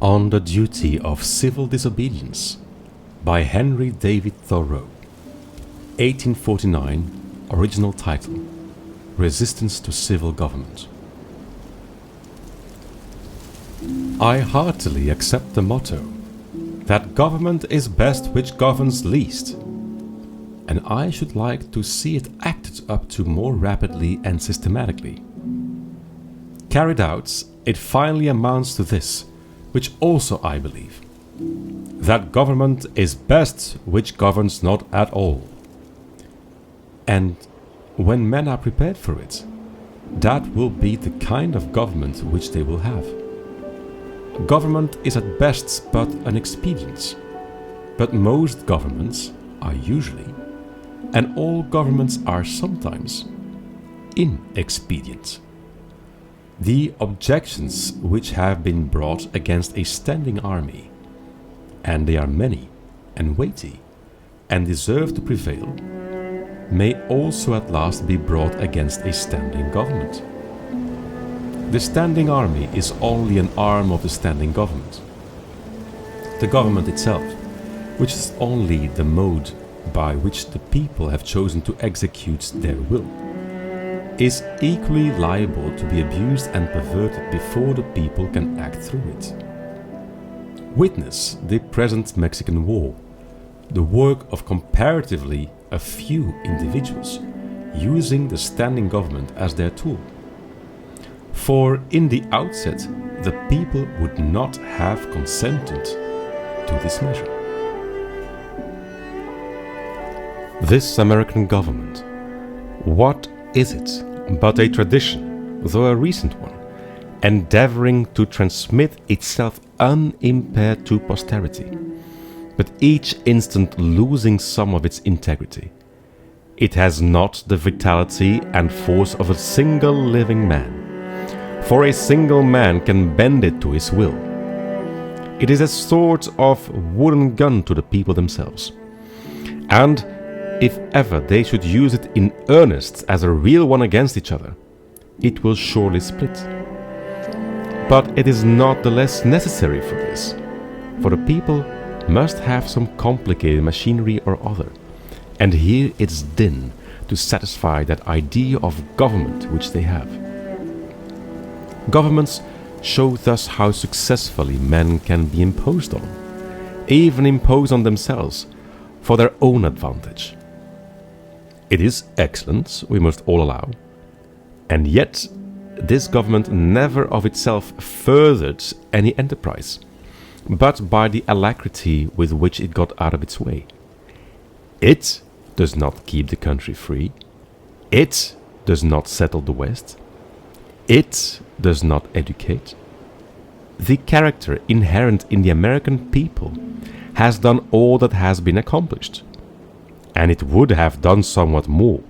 On the Duty of Civil Disobedience by Henry David Thoreau, 1849, original title, Resistance to Civil Government. I heartily accept the motto that government is best which governs least, and I should like to see it acted up to more rapidly and systematically. Carried out, it finally amounts to this, which also I believe, that government is best which governs not at all. And when men are prepared for it, that will be the kind of government which they will have. Government is at best but an expedient, but most governments are usually, and all governments are sometimes, inexpedient. The objections which have been brought against a standing army, and they are many and weighty, and deserve to prevail, may also at last be brought against a standing government. The standing army is only an arm of the standing government. The government itself, which is only the mode by which the people have chosen to execute their will, is equally liable to be abused and perverted before the people can act through it. Witness the present Mexican War, the work of comparatively a few individuals using the standing government as their tool. For in the outset, the people would not have consented to this measure. This American government, what is it but a tradition, though a recent one, endeavoring to transmit itself unimpaired to posterity, but each instant losing some of its integrity? It has not the vitality and force of a single living man, for a single man can bend it to his will. It is a sort of wooden gun to the people themselves, and if ever they should use it in earnest as a real one against each other, it will surely split. But it is not the less necessary for this, for the people must have some complicated machinery or other, and hear its din to satisfy that idea of government which they have. Governments show thus how successfully men can be imposed on, even impose on themselves, for their own advantage. It is excellent, we must all allow, and yet this government never of itself furthered any enterprise, but by the alacrity with which it got out of its way. It does not keep the country free. It does not settle the West. It does not educate. The character inherent in the American people has done all that has been accomplished, and it would have done somewhat more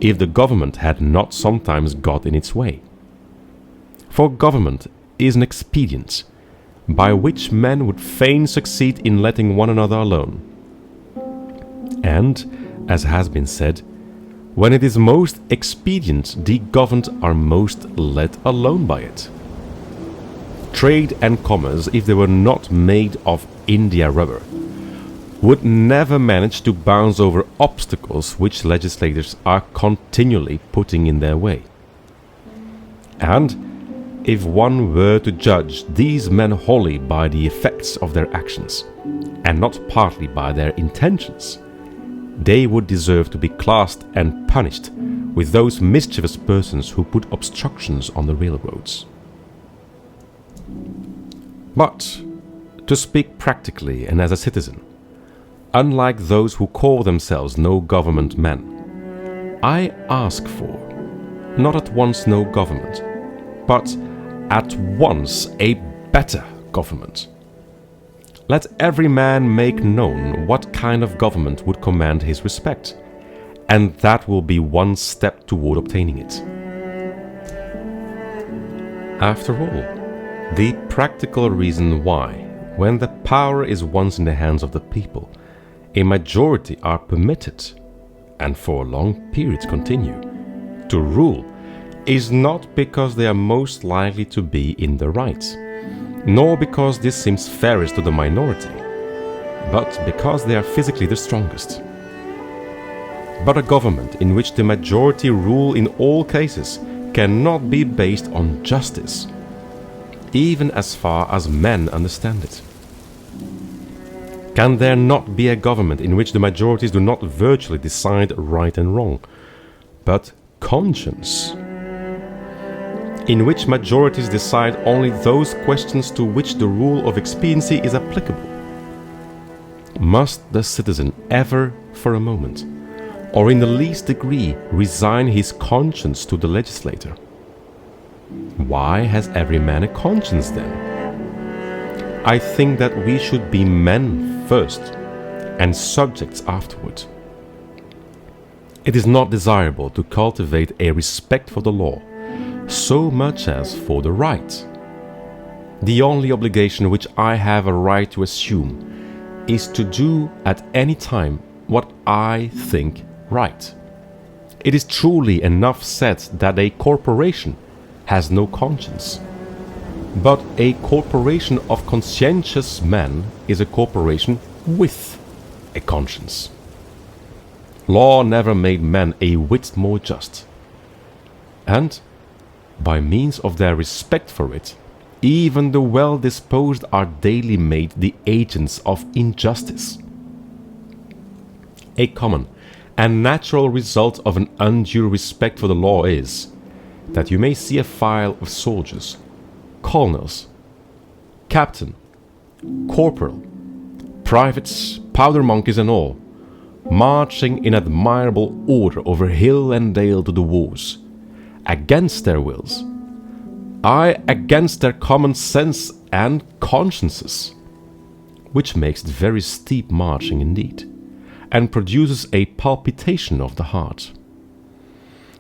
if the government had not sometimes got in its way. For government is an expedient by which men would fain succeed in letting one another alone. And, as has been said, when it is most expedient, the governed are most let alone by it. Trade and commerce, if they were not made of India rubber, would never manage to bounce over obstacles which legislators are continually putting in their way. And if one were to judge these men wholly by the effects of their actions, and not partly by their intentions, they would deserve to be classed and punished with those mischievous persons who put obstructions on the railroads. But, to speak practically and as a citizen, unlike those who call themselves no government men, I ask for, not at once no government, but at once a better government. Let every man make known what kind of government would command his respect, and that will be one step toward obtaining it. After all, the practical reason why, when the power is once in the hands of the people, a majority are permitted, and for long periods continue, to rule is not because they are most likely to be in the right, nor because this seems fairest to the minority, but because they are physically the strongest. But a government in which the majority rule in all cases cannot be based on justice, even as far as men understand it. Can there not be a government in which the majorities do not virtually decide right and wrong, but conscience? In which majorities decide only those questions to which the rule of expediency is applicable? Must the citizen ever, for a moment, or in the least degree, resign his conscience to the legislator? Why has every man a conscience then? I think that we should be men first, and subjects afterward. It is not desirable to cultivate a respect for the law, so much as for the right. The only obligation which I have a right to assume is to do at any time what I think right. It is truly enough said that a corporation has no conscience. But a corporation of conscientious men is a corporation with a conscience. Law never made men a whit more just. And, by means of their respect for it, even the well-disposed are daily made the agents of injustice. A common and natural result of an undue respect for the law is that you may see a file of soldiers, colonels, captain, corporal, privates, powder monkeys and all, marching in admirable order over hill and dale to the wars, against their wills, aye, against their common sense and consciences, which makes it very steep marching indeed, and produces a palpitation of the heart.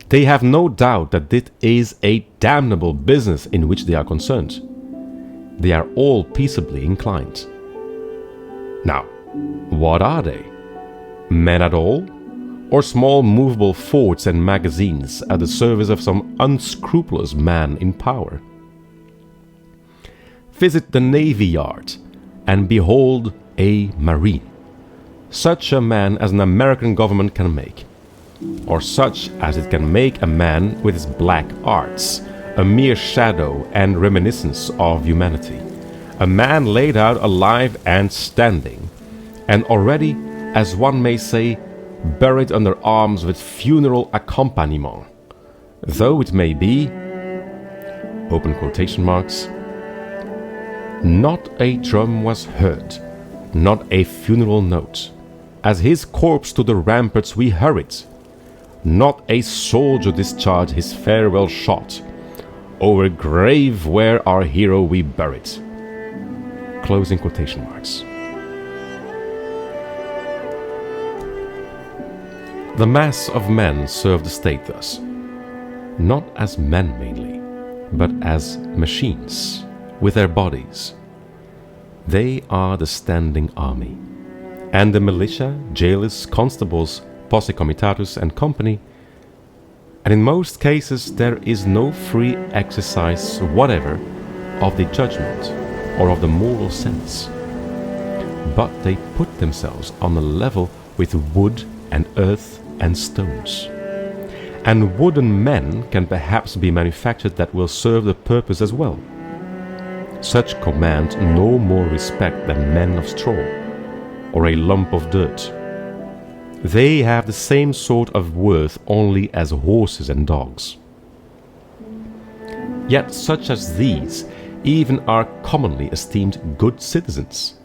They have no doubt that it is a damnable business in which they are concerned. They are all peaceably inclined. Now, what are they? Men at all? Or small movable forts and magazines at the service of some unscrupulous man in power? Visit the Navy Yard and behold a Marine, such a man as an American government can make, or such as it can make a man with his black arts, a mere shadow and reminiscence of humanity, a man laid out alive and standing, and already, as one may say, buried under arms with funeral accompaniment, though it may be, open quotation marks, not a drum was heard, not a funeral note, as his corpse to the ramparts we hurried, not a soldier discharged his farewell shot, o'er grave where our hero we buried. Closing quotation marks. The mass of men serve the state thus, not as men mainly, but as machines, with their bodies. They are the standing army, and the militia, jailers, constables, posse comitatus and company, and in most cases there is no free exercise whatever of the judgment or of the moral sense, but they put themselves on a level with wood and earth and stones. And wooden men can perhaps be manufactured that will serve the purpose as well. Such command no more respect than men of straw, or a lump of dirt. They have the same sort of worth only as horses and dogs. Yet such as these even are commonly esteemed good citizens.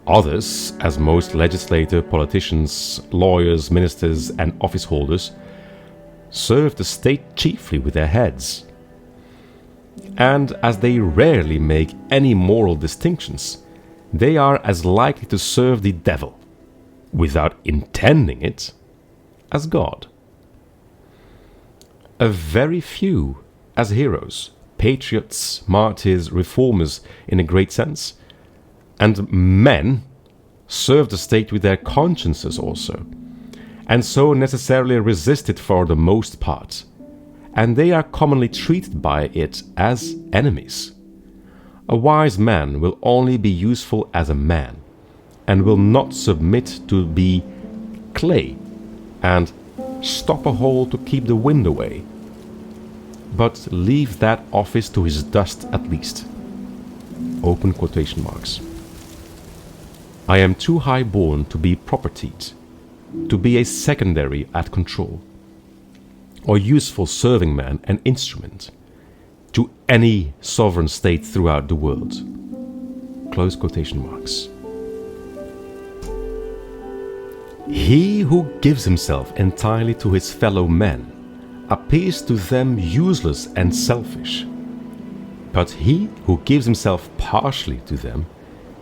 Others, as most legislators, politicians, lawyers, ministers, and office holders, serve the state chiefly with their heads. And as they rarely make any moral distinctions, they are as likely to serve the devil, without intending it, as God. A very few as heroes, patriots, martyrs, reformers in a great sense, and men serve the state with their consciences also, and so necessarily resist it for the most part, and they are commonly treated by it as enemies. A wise man will only be useful as a man, and will not submit to be clay and stop a hole to keep the wind away, but leave that office to his dust at least. Open quotation marks. I am too high born to be propertied, to be a secondary at control, or useful serving man and instrument to any sovereign state throughout the world. Close quotation marks. He who gives himself entirely to his fellow men appears to them useless and selfish, but he who gives himself partially to them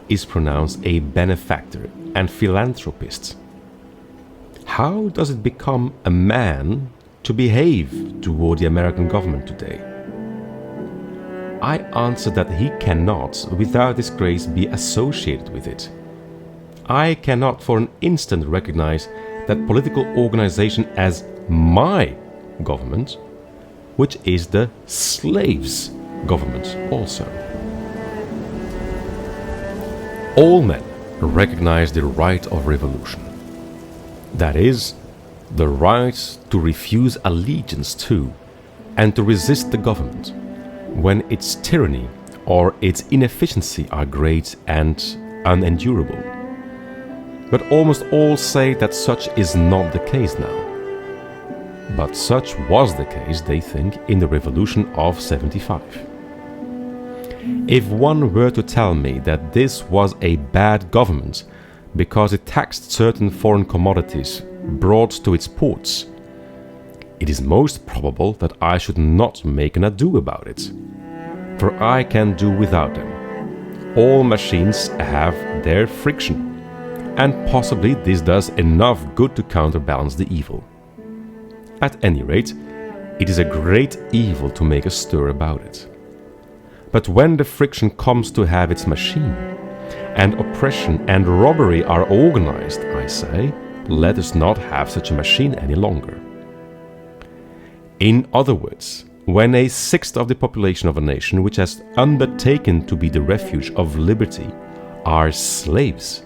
is pronounced a benefactor and philanthropist. How does it become a man to behave toward the American government today? I answer that he cannot, without disgrace, be associated with it. I cannot for an instant recognize that political organization as my government, which is the slaves' government also. All men recognize the right of revolution. That is, the right to refuse allegiance to and to resist the government when its tyranny or its inefficiency are great and unendurable. But almost all say that such is not the case now. But such was the case, they think, in the Revolution of 75. If one were to tell me that this was a bad government because it taxed certain foreign commodities brought to its ports, it is most probable that I should not make an ado about it, for I can do without them. All machines have their friction, and possibly this does enough good to counterbalance the evil. At any rate, it is a great evil to make a stir about it. But when the friction comes to have its machine, and oppression and robbery are organized, I say, let us not have such a machine any longer. In other words, when a sixth of the population of a nation which has undertaken to be the refuge of liberty are slaves,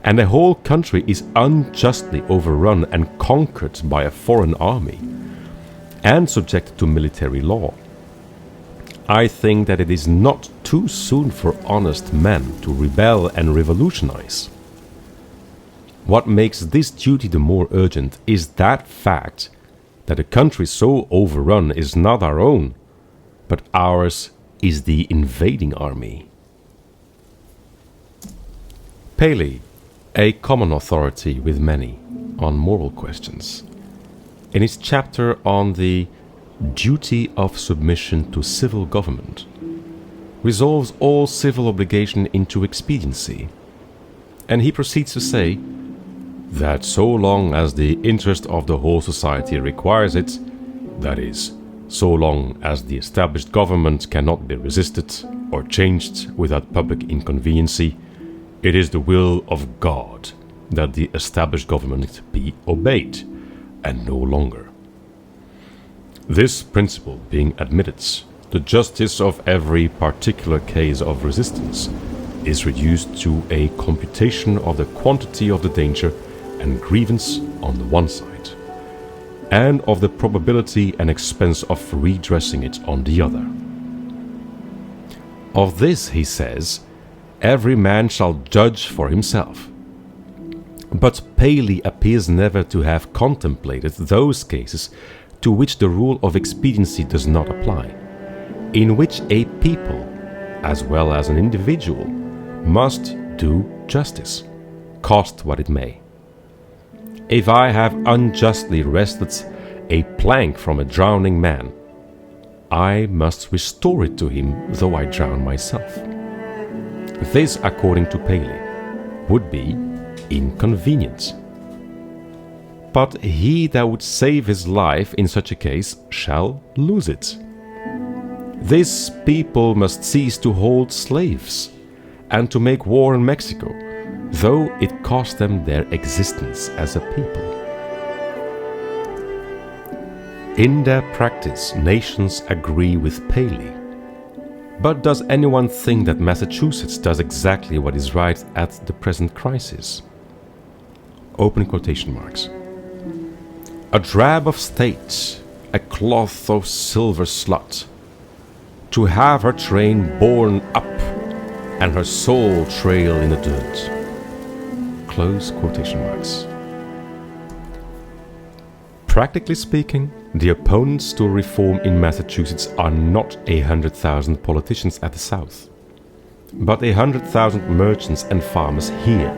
and the whole country is unjustly overrun and conquered by a foreign army, and subjected to military law, I think that it is not too soon for honest men to rebel and revolutionize. What makes this duty the more urgent is that fact that a country so overrun is not our own, but ours is the invading army. Paley, a common authority with many on moral questions, in his chapter on the duty of submission to civil government, resolves all civil obligation into expediency, and he proceeds to say that so long as the interest of the whole society requires it, that is, so long as the established government cannot be resisted or changed without public inconveniency, it is the will of God that the established government be obeyed, and no longer. This principle being admitted, the justice of every particular case of resistance is reduced to a computation of the quantity of the danger and grievance on the one side, and of the probability and expense of redressing it on the other. Of this, he says, every man shall judge for himself. But Paley appears never to have contemplated those cases to which the rule of expediency does not apply, in which a people, as well as an individual, must do justice, cost what it may. If I have unjustly wrested a plank from a drowning man, I must restore it to him though I drown myself. This, according to Paley, would be inconvenient. But he that would save his life in such a case shall lose it. This people must cease to hold slaves and to make war in Mexico, though it cost them their existence as a people. In their practice, nations agree with Paley, But does anyone think that Massachusetts does exactly what is right at the present crisis? Open quotation marks. A drab of state, a cloth of silver slut, to have her train borne up and her soul trail in the dirt. Close quotation marks. Practically speaking, the opponents to reform in Massachusetts are not 100,000 politicians at the South, but 100,000 merchants and farmers here,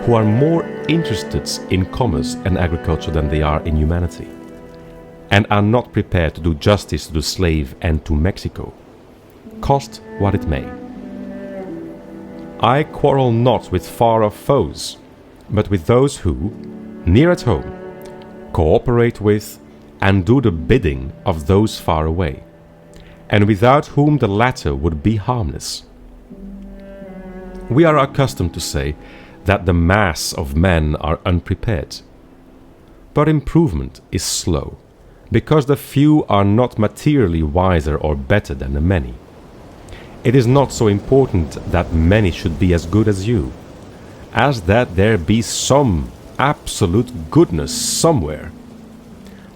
who are more interested in commerce and agriculture than they are in humanity, and are not prepared to do justice to the slave and to Mexico, cost what it may. I quarrel not with far-off foes, but with those who, near at home, cooperate with and do the bidding of those far away, and without whom the latter would be harmless. We are accustomed to say that the mass of men are unprepared. But improvement is slow, because the few are not materially wiser or better than the many. It is not so important that many should be as good as you, as that there be some absolute goodness somewhere,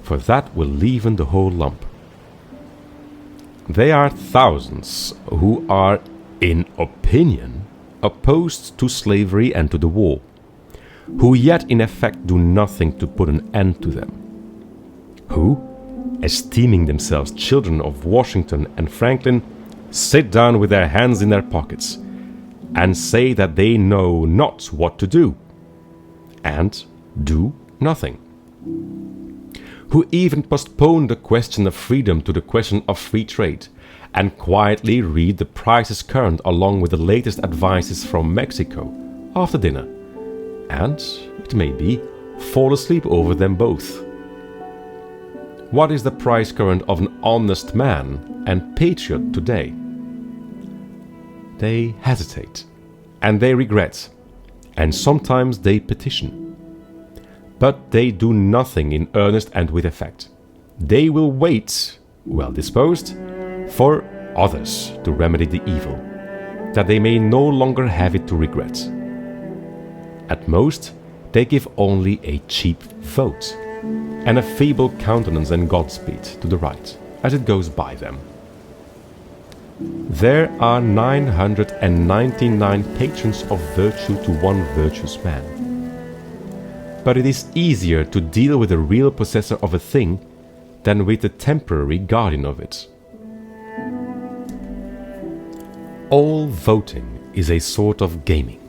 for that will leaven the whole lump. There are thousands who are, in opinion, opposed to slavery and to the war, who yet in effect do nothing to put an end to them, who, esteeming themselves children of Washington and Franklin, sit down with their hands in their pockets and say that they know not what to do, and do nothing, who even postpone the question of freedom to the question of free trade, and quietly read the prices current along with the latest advices from Mexico after dinner, and, it may be, fall asleep over them both. What is the price current of an honest man and patriot today? They hesitate, and they regret, and sometimes they petition. But they do nothing in earnest and with effect. They will wait, well disposed, for others to remedy the evil, that they may no longer have it to regret. At most, they give only a cheap vote, and a feeble countenance and Godspeed to the right, as it goes by them. There are 999 patrons of virtue to one virtuous man. But it is easier to deal with the real possessor of a thing than with the temporary guardian of it. All voting is a sort of gaming,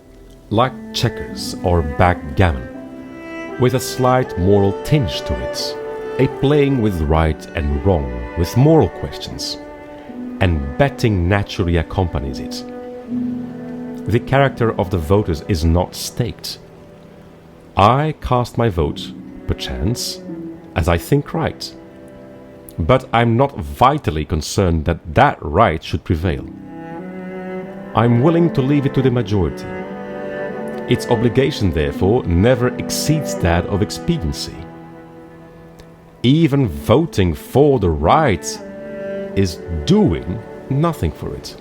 like checkers or backgammon, with a slight moral tinge to it, a playing with right and wrong, with moral questions, and betting naturally accompanies it. The character of the voters is not staked. I cast my vote, perchance, as I think right, but I'm not vitally concerned that that right should prevail. I'm willing to leave it to the majority. Its obligation, therefore, never exceeds that of expediency. Even voting for the right is doing nothing for it.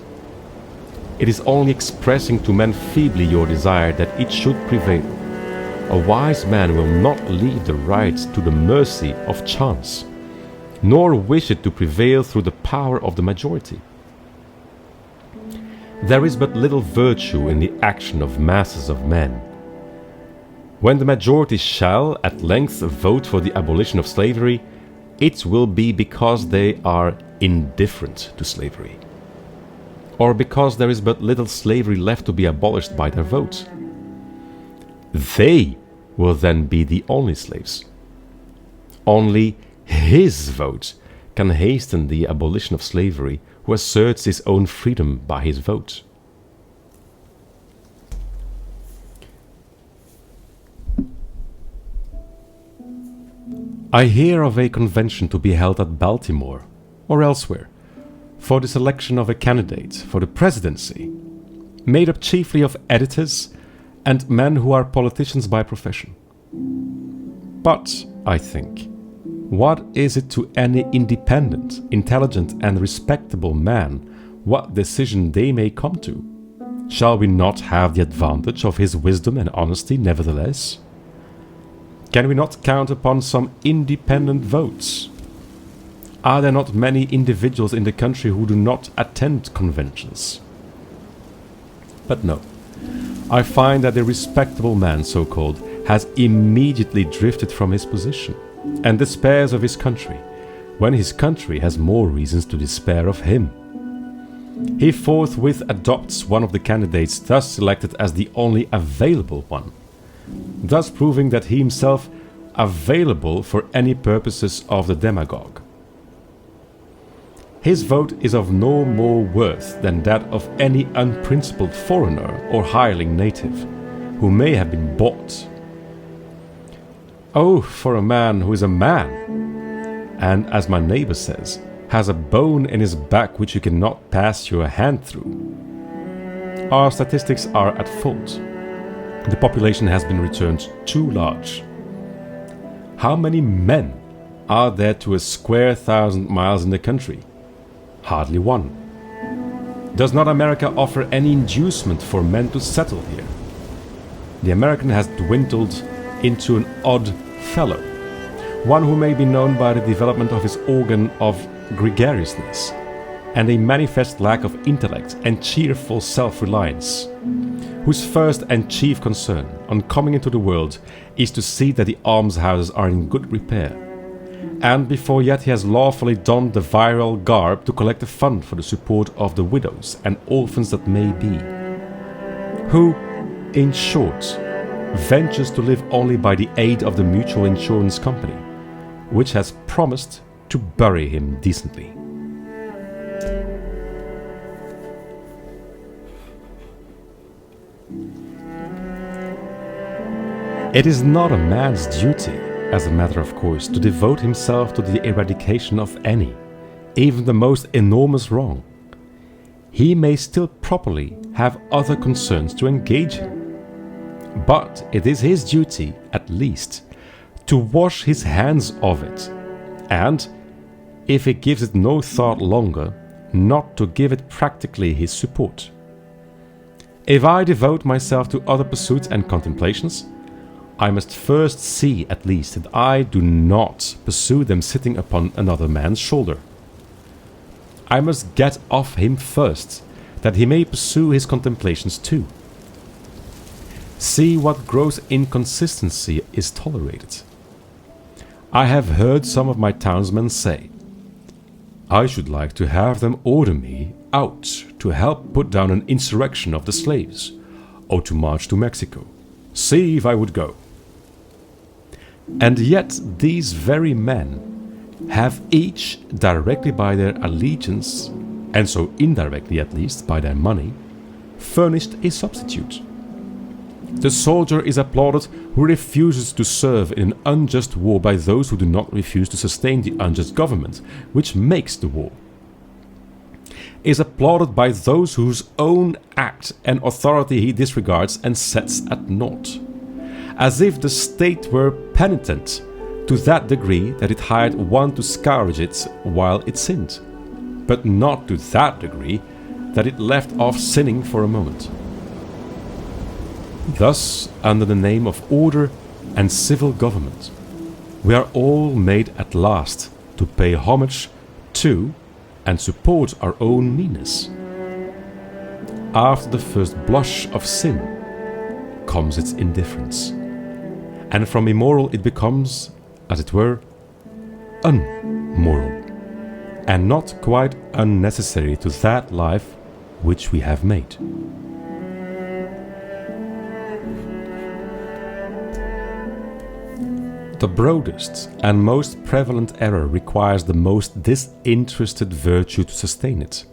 It is only expressing to men feebly your desire that it should prevail. A wise man will not leave the right to the mercy of chance, nor wish it to prevail through the power of the majority. There is but little virtue in the action of masses of men. When the majority shall at length vote for the abolition of slavery, it will be because they are indifferent to slavery, or because there is but little slavery left to be abolished by their vote. They will then be the only slaves. Only his vote can hasten the abolition of slavery, who asserts his own freedom by his vote. I hear of a convention to be held at Baltimore, or elsewhere, for the selection of a candidate for the presidency, made up chiefly of editors and men who are politicians by profession. But, I think, what is it to any independent, intelligent and respectable man what decision they may come to, shall we not have the advantage of his wisdom and honesty nevertheless? Can we not count upon some independent votes? Are there not many individuals in the country who do not attend conventions? But no, I find that the respectable man, so-called, has immediately drifted from his position and despairs of his country, when his country has more reasons to despair of him. He forthwith adopts one of the candidates thus selected as the only available one, thus proving that he himself available for any purposes of the demagogue. His vote is of no more worth than that of any unprincipled foreigner or hireling native, who may have been bought. Oh, for a man who is a man, and, as my neighbor says, has a bone in his back which you cannot pass your hand through. Our statistics are at fault. The population has been returned too large. How many men are there to a square 1,000 miles in the country? Hardly one. Does not America offer any inducement for men to settle here? The American has dwindled into an odd fellow, one who may be known by the development of his organ of gregariousness and a manifest lack of intellect and cheerful self-reliance, whose first and chief concern on coming into the world is to see that the almshouses are in good repair, and before yet he has lawfully donned the virile garb to collect a fund for the support of the widows and orphans that may be, who, in short, ventures to live only by the aid of the mutual insurance company, which has promised to bury him decently. It is not a man's duty, as a matter of course, to devote himself to the eradication of any, even the most enormous wrong. He may still properly have other concerns to engage in, but it is his duty, at least, to wash his hands of it, and, if he gives it no thought longer, not to give it practically his support. If I devote myself to other pursuits and contemplations, I must first see at least that I do not pursue them sitting upon another man's shoulder. I must get off him first, that he may pursue his contemplations too. See what gross inconsistency is tolerated. I have heard some of my townsmen say, "I should like to have them order me out to help put down an insurrection of the slaves, or to march to Mexico. See if I would go." And yet these very men have each, directly by their allegiance, and so indirectly at least by their money, furnished a substitute. The soldier is applauded who refuses to serve in an unjust war by those who do not refuse to sustain the unjust government which makes the war. Is applauded by those whose own act and authority he disregards and sets at naught, as if the state were penitent to that degree that it hired one to scourge it while it sinned, but not to that degree that it left off sinning for a moment. Thus, under the name of order and civil government, we are all made at last to pay homage to and support our own meanness. After the first blush of sin comes its indifference, and from immoral it becomes, as it were, unmoral, and not quite unnecessary to that life which we have made. The broadest and most prevalent error requires the most disinterested virtue to sustain it.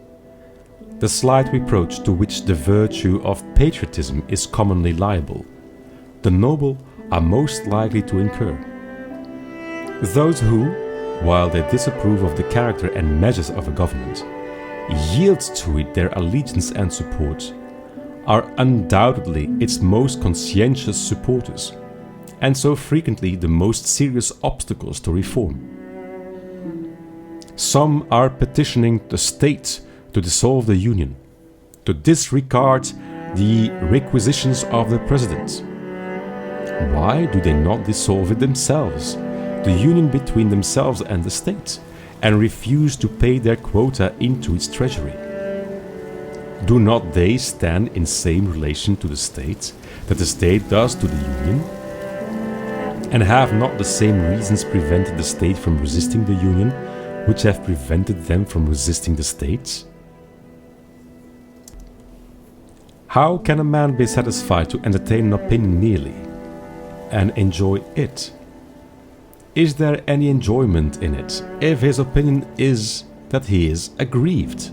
The slight reproach to which the virtue of patriotism is commonly liable, the noble are most likely to incur. Those who, while they disapprove of the character and measures of a government, yield to it their allegiance and support, are undoubtedly its most conscientious supporters, and so frequently the most serious obstacles to reform. Some are petitioning the state to dissolve the union, to disregard the requisitions of the president. Why do they not dissolve it themselves, the union between themselves and the state, and refuse to pay their quota into its treasury? Do not they stand in same relation to the state that the state does to the union? And have not the same reasons prevented the state from resisting the union, which have prevented them from resisting the state? How can a man be satisfied to entertain an opinion merely and enjoy it? Is there any enjoyment in it if his opinion is that he is aggrieved?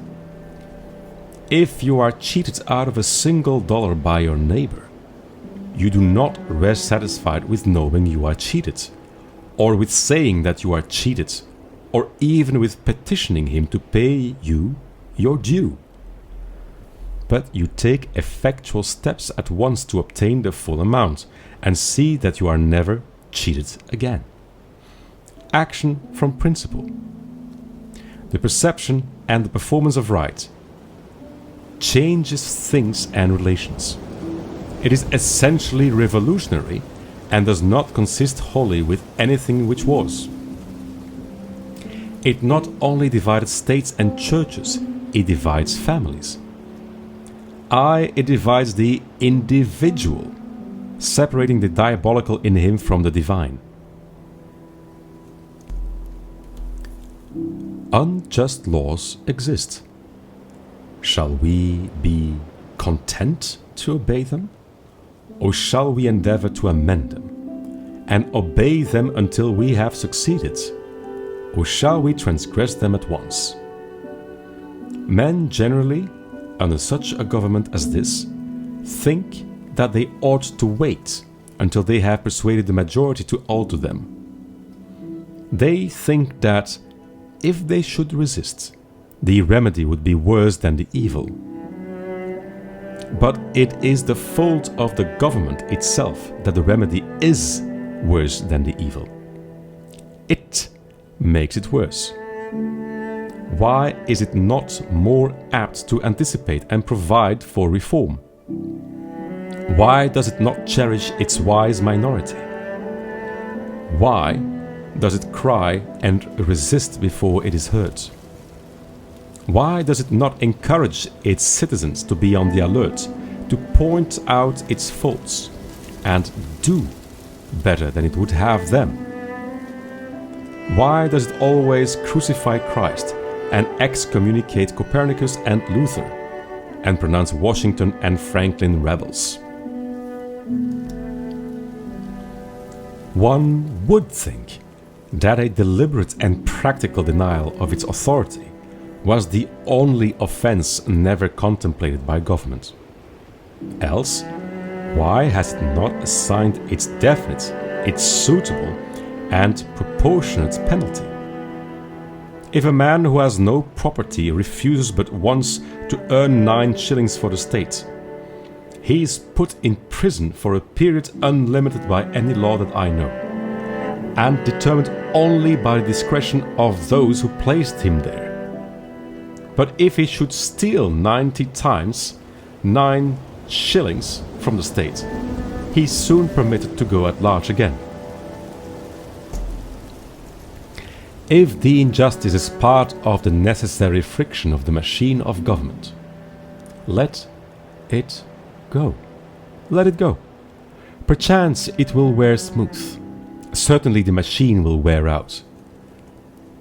If you are cheated out of a single dollar by your neighbor, you do not rest satisfied with knowing you are cheated, or with saying that you are cheated, or even with petitioning him to pay you your due. But you take effectual steps at once to obtain the full amount, and see that you are never cheated again. Action from principle. The perception and the performance of right changes things and relations. It is essentially revolutionary and does not consist wholly with anything which was. It not only divided states and churches, it divides families. It divides the individual, separating the diabolical in him from the divine. Unjust laws exist. Shall we be content to obey them? Or shall we endeavor to amend them, and obey them until we have succeeded? Or shall we transgress them at once? Men generally, under such a government as this, think that they ought to wait until they have persuaded the majority to alter them. They think that if they should resist, the remedy would be worse than the evil. But it is the fault of the government itself that the remedy is worse than the evil. It makes it worse. Why is it not more apt to anticipate and provide for reform? Why does it not cherish its wise minority? Why does it cry and resist before it is hurt? Why does it not encourage its citizens to be on the alert, to point out its faults, and do better than it would have them? Why does it always crucify Christ and excommunicate Copernicus and Luther, and pronounce Washington and Franklin rebels? One would think that a deliberate and practical denial of its authority was the only offense never contemplated by government. Else, why has it not assigned its definite, its suitable, and proportionate penalty? If a man who has no property refuses but wants to earn 9 shillings for the state, he is put in prison for a period unlimited by any law that I know, and determined only by the discretion of those who placed him there. But if he should steal 90 times 9 shillings from the state, he is soon permitted to go at large again. If the injustice is part of the necessary friction of the machine of government, let it go. Let it go. Perchance it will wear smooth. Certainly the machine will wear out.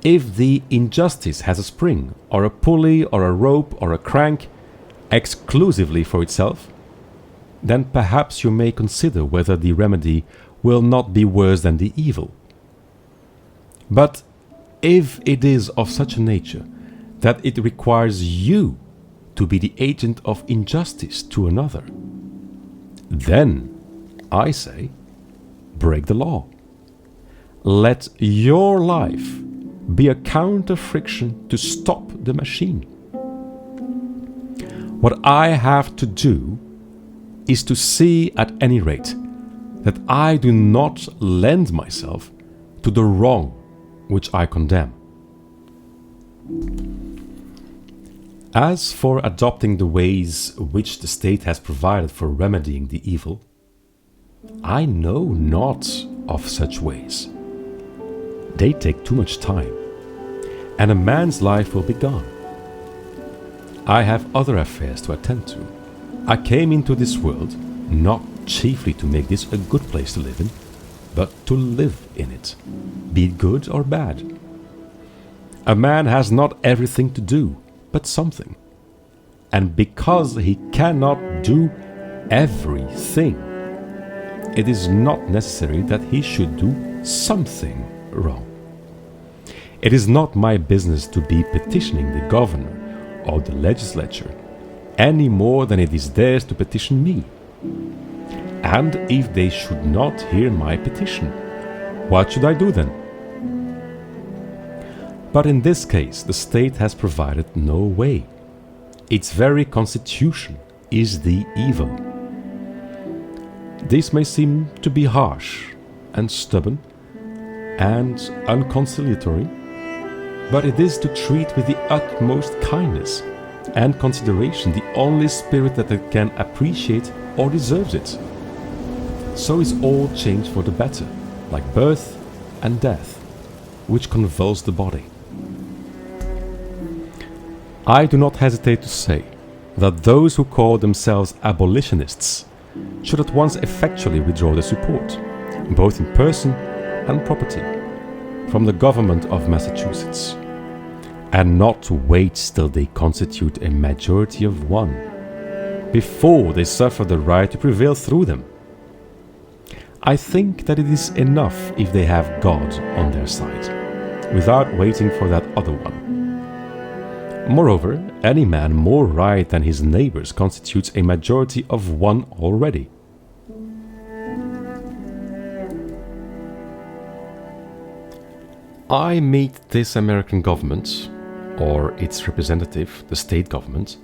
If the injustice has a spring, or a pulley, or a rope, or a crank, exclusively for itself, then perhaps you may consider whether the remedy will not be worse than the evil. But if it is of such a nature that it requires you to be the agent of injustice to another, then, I say, break the law. Let your life be a counter-friction to stop the machine. What I have to do is to see at any rate that I do not lend myself to the wrong which I condemn. As for adopting the ways which the state has provided for remedying the evil, I know not of such ways. They take too much time, and a man's life will be gone. I have other affairs to attend to. I came into this world not chiefly to make this a good place to live in, but to live in it, be it good or bad. A man has not everything to do, but something. And because he cannot do everything, it is not necessary that he should do something wrong. It is not my business to be petitioning the governor or the legislature any more than it is theirs to petition me. And if they should not hear my petition, what should I do then? But in this case, the state has provided no way. Its very constitution is the evil. This may seem to be harsh and stubborn and unconciliatory, but it is to treat with the utmost kindness and consideration the only spirit that can appreciate or deserves it. So is all change for the better, like birth and death, which convulse the body. I do not hesitate to say that those who call themselves abolitionists should at once effectually withdraw their support, both in person and property, from the government of Massachusetts, and not to wait till they constitute a majority of one, before they suffer the right to prevail through them. I think that it is enough if they have God on their side, without waiting for that other one. Moreover, any man more right than his neighbors constitutes a majority of one already. I meet this American government, or its representative, the state government,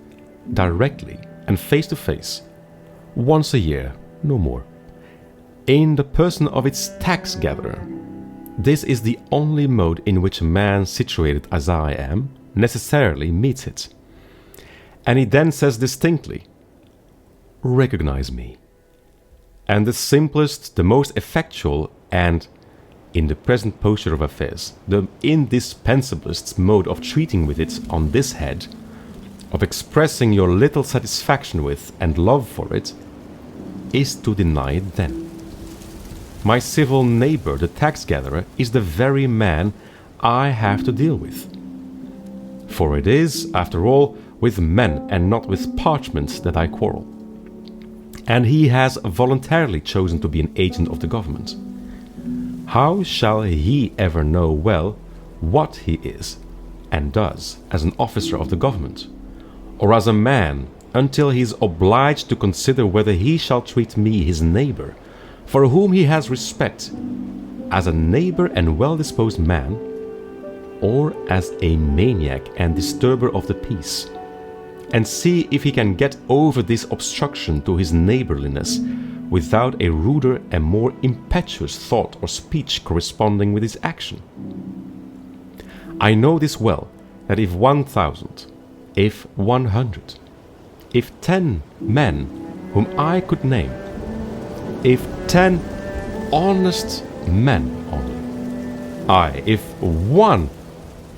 directly and face to face, once a year, no more, in the person of its tax gatherer. This is the only mode in which a man situated as I am necessarily meets it. And he then says distinctly, "Recognize me." And the simplest, the most effectual, and, in the present posture of affairs, the indispensablest mode of treating with it on this head, of expressing your little satisfaction with and love for it, is to deny it then. My civil neighbor, the tax gatherer, is the very man I have to deal with. For it is, after all, with men and not with parchments that I quarrel. And he has voluntarily chosen to be an agent of the government. How shall he ever know well what he is and does as an officer of the government, or as a man, until he is obliged to consider whether he shall treat me, his neighbor, for whom he has respect, as a neighbor and well-disposed man, or as a maniac and disturber of the peace, and see if he can get over this obstruction to his neighborliness without a ruder and more impetuous thought or speech corresponding with his action. I know this well, that if 1,000, if 100, if 10 men whom I could name, if 10 honest men only, aye, if one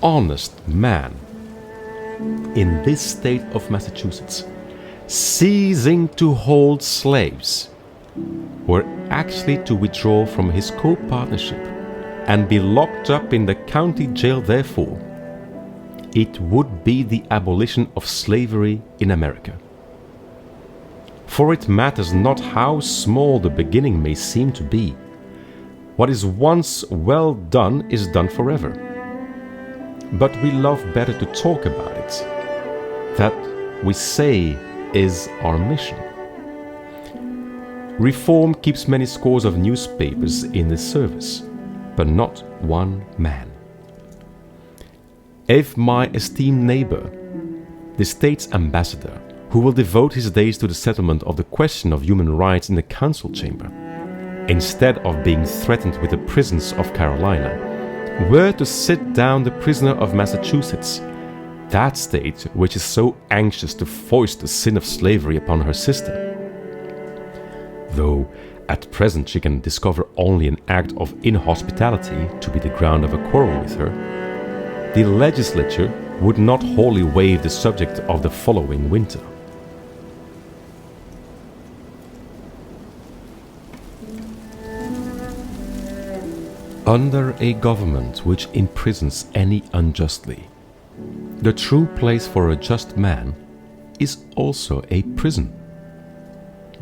honest man in this state of Massachusetts, ceasing to hold slaves, were actually to withdraw from his co-partnership and be locked up in the county jail therefore, it would be the abolition of slavery in America. For it matters not how small the beginning may seem to be. What is once well done is done forever. But we love better to talk about it. That, we say, is our mission. Reform keeps many scores of newspapers in the service, but not one man. If my esteemed neighbor, the state's ambassador, who will devote his days to the settlement of the question of human rights in the council chamber, instead of being threatened with the prisons of Carolina, were to sit down the prisoner of Massachusetts, that state which is so anxious to foist the sin of slavery upon her sister. Though at present she can discover only an act of inhospitality to be the ground of a quarrel with her, the legislature would not wholly waive the subject of the following winter. Under a government which imprisons any unjustly, the true place for a just man is also a prison.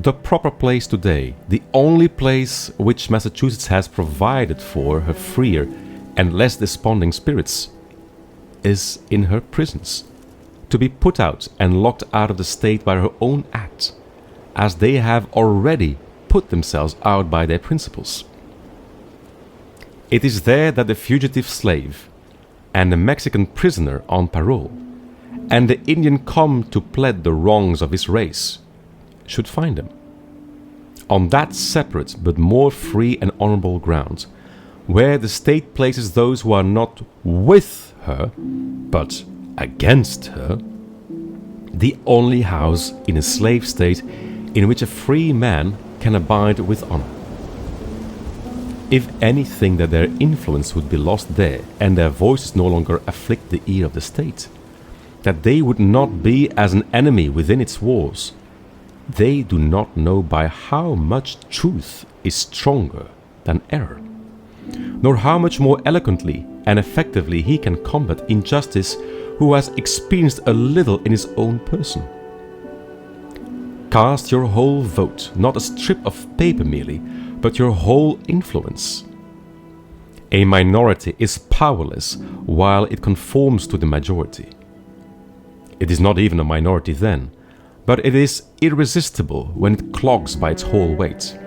The proper place today, the only place which Massachusetts has provided for her freer and less desponding spirits, is in her prisons, to be put out and locked out of the state by her own act, as they have already put themselves out by their principles. It is there that the fugitive slave, and the Mexican prisoner on parole, and the Indian come to plead the wrongs of his race, should find them. On that separate but more free and honorable ground, where the state places those who are not with her, but against her, the only house in a slave state in which a free man can abide with honor. If anything, that their influence would be lost there, and their voices no longer afflict the ear of the state, that they would not be as an enemy within its walls, they do not know by how much truth is stronger than error, nor how much more eloquently and effectively he can combat injustice who has experienced a little in his own person. Cast your whole vote, not a strip of paper merely, but your whole influence. A minority is powerless while it conforms to the majority. It is not even a minority then, but it is irresistible when it clogs by its whole weight.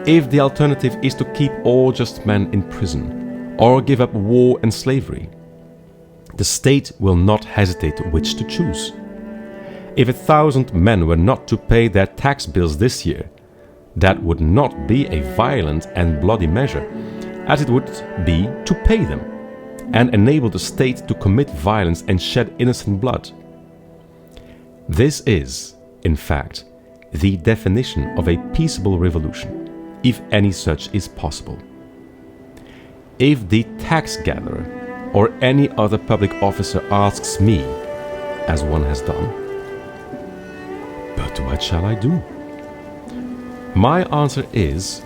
If the alternative is to keep all just men in prison, or give up war and slavery, the state will not hesitate which to choose. If 1,000 men were not to pay their tax bills this year, that would not be a violent and bloody measure, as it would be to pay them, and enable the state to commit violence and shed innocent blood. This is, in fact, the definition of a peaceable revolution, if any such is possible. If the tax gatherer or any other public officer asks me, as one has done, "But what shall I do?" my answer is,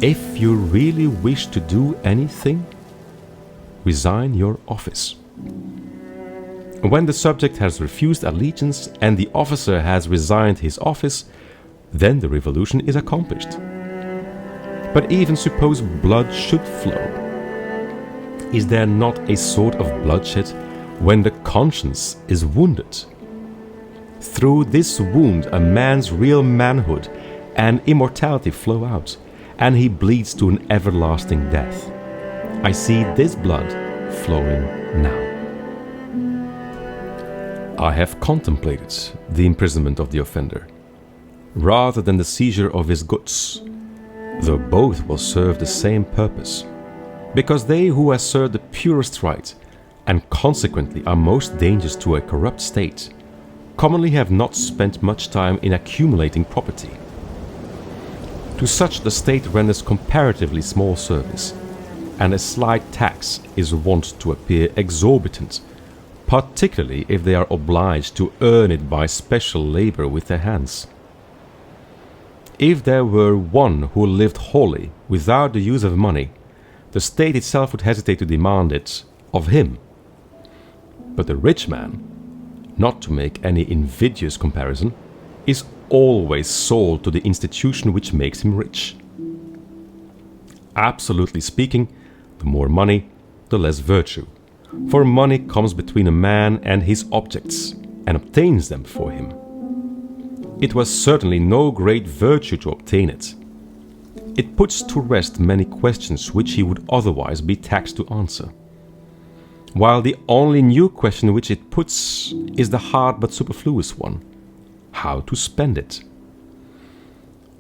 if you really wish to do anything, resign your office. When the subject has refused allegiance and the officer has resigned his office, then the revolution is accomplished. But even suppose blood should flow, is there not a sort of bloodshed when the conscience is wounded? Through this wound a man's real manhood and immortality flow out, and he bleeds to an everlasting death. I see this blood flowing now. I have contemplated the imprisonment of the offender, rather than the seizure of his goods, though both will serve the same purpose, because they who assert the purest right, and consequently are most dangerous to a corrupt state, commonly have not spent much time in accumulating property. To such the state renders comparatively small service, and a slight tax is wont to appear exorbitant, particularly if they are obliged to earn it by special labor with their hands. If there were one who lived wholly without the use of money, the state itself would hesitate to demand it of him. But the rich man, not to make any invidious comparison, is always sold to the institution which makes him rich. Absolutely speaking, the more money, the less virtue, for money comes between a man and his objects, and obtains them for him. It was certainly no great virtue to obtain it. It puts to rest many questions which he would otherwise be taxed to answer, while the only new question which it puts is the hard but superfluous one: how to spend it.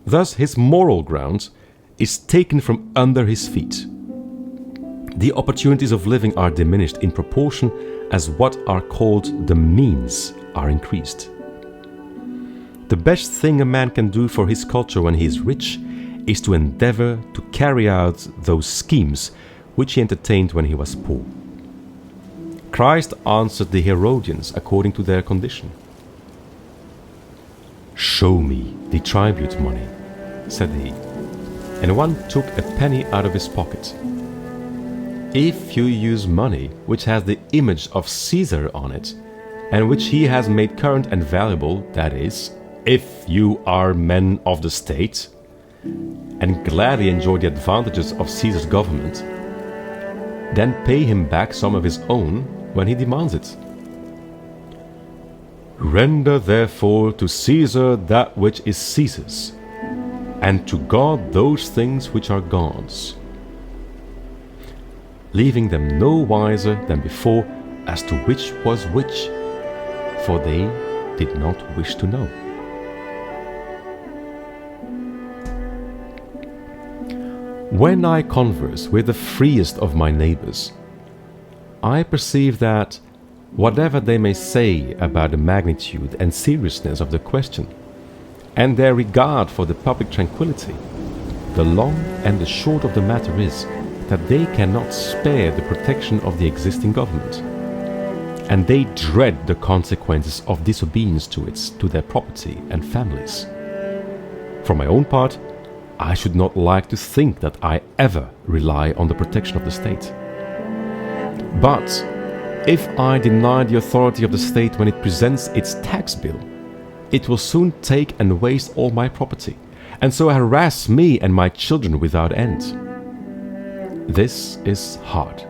Thus his moral ground is taken from under his feet. the opportunities of living are diminished in proportion as what are called the means are increased. The best thing a man can do for his culture when he is rich is to endeavor to carry out those schemes which he entertained when he was poor. Christ answered the Herodians according to their condition. "Show me the tribute money," said he, and one took a penny out of his pocket. "If you use money which has the image of Caesar on it, and which he has made current and valuable, that is, if you are men of the state, and gladly enjoy the advantages of Caesar's government, then pay him back some of his own when he demands it. Render therefore to Caesar that which is Caesar's, and to God those things which are God's, leaving them no wiser than before as to which was which, for they did not wish to know." When I converse with the freest of my neighbors, I perceive that, whatever they may say about the magnitude and seriousness of the question, and their regard for the public tranquility, the long and the short of the matter is that they cannot spare the protection of the existing government, and they dread the consequences of disobedience to their property and families. For my own part, I should not like to think that I ever rely on the protection of the state. But if I deny the authority of the state when it presents its tax bill, it will soon take and waste all my property, and so harass me and my children without end. This is hard.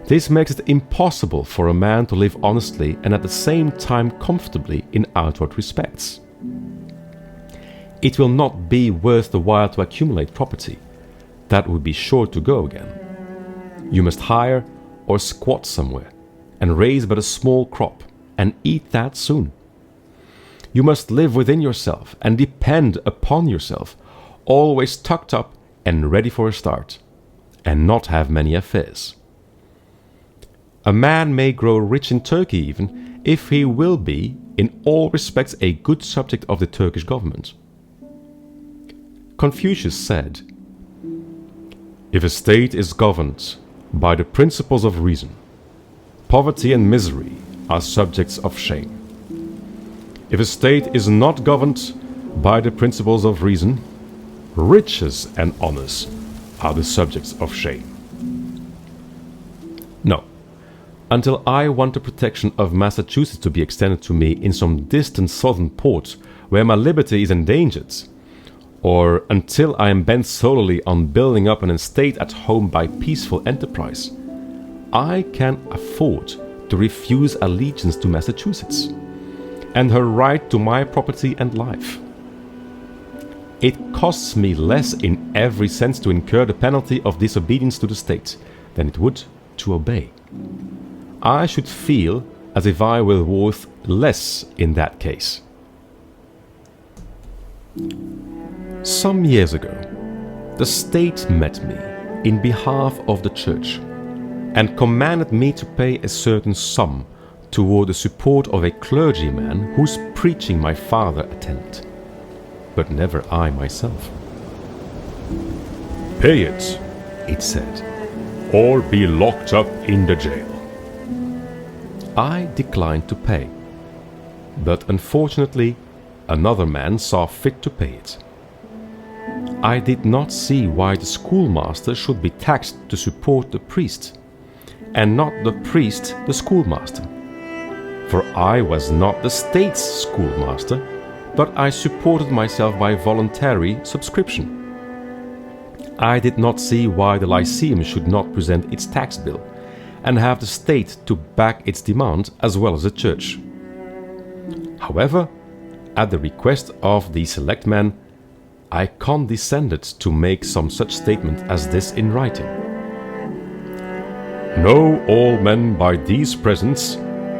This makes it impossible for a man to live honestly and at the same time comfortably in outward respects. It will not be worth the while to accumulate property. That would be sure to go again. You must hire or squat somewhere, and raise but a small crop, and eat that soon. You must live within yourself and depend upon yourself, always tucked up and ready for a start, and not have many affairs. A man may grow rich in Turkey even, if he will be, in all respects, a good subject of the Turkish government. Confucius said, "If a state is governed by the principles of reason, poverty and misery are subjects of shame. If a state is not governed by the principles of reason, riches and honors are the subjects of shame." No, until I want the protection of Massachusetts to be extended to me in some distant southern port where my liberty is endangered, or until I am bent solely on building up an estate at home by peaceful enterprise, I can afford to refuse allegiance to Massachusetts and her right to my property and life. It costs me less in every sense to incur the penalty of disobedience to the state than it would to obey. I should feel as if I were worth less in that case. Some years ago, the state met me in behalf of the church and commanded me to pay a certain sum toward the support of a clergyman whose preaching my father attended, but never I myself. "Pay it," it said, "or be locked up in the jail." I declined to pay, but unfortunately another man saw fit to pay it. I did not see why the schoolmaster should be taxed to support the priest, and not the priest the schoolmaster. For I was not the state's schoolmaster, but I supported myself by voluntary subscription. I did not see why the Lyceum should not present its tax bill, and have the state to back its demand as well as the church. However, at the request of the selectmen, I condescended to make some such statement as this in writing. "Know all men by these presents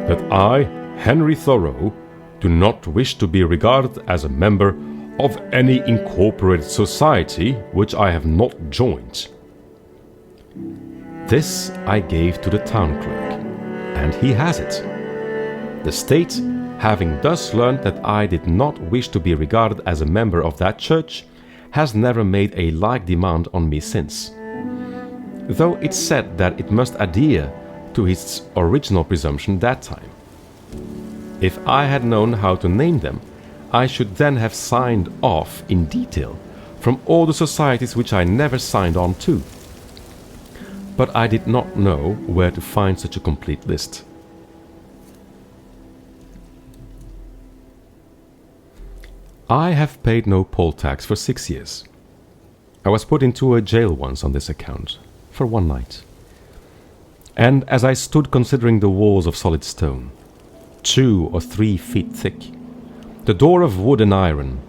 that I, Henry Thoreau, do not wish to be regarded as a member of any incorporated society which I have not joined." This I gave to the town clerk, and he has it. The state, having thus learned that I did not wish to be regarded as a member of that church, has never made a like demand on me since, though it said that it must adhere to its original presumption that time. If I had known how to name them, I should then have signed off in detail from all the societies which I never signed on to. But I did not know where to find such a complete list. I have paid no poll tax for 6 years. I was put into a jail once on this account, for one night. And as I stood considering the walls of solid stone, 2 or 3 feet thick, the door of wood and iron,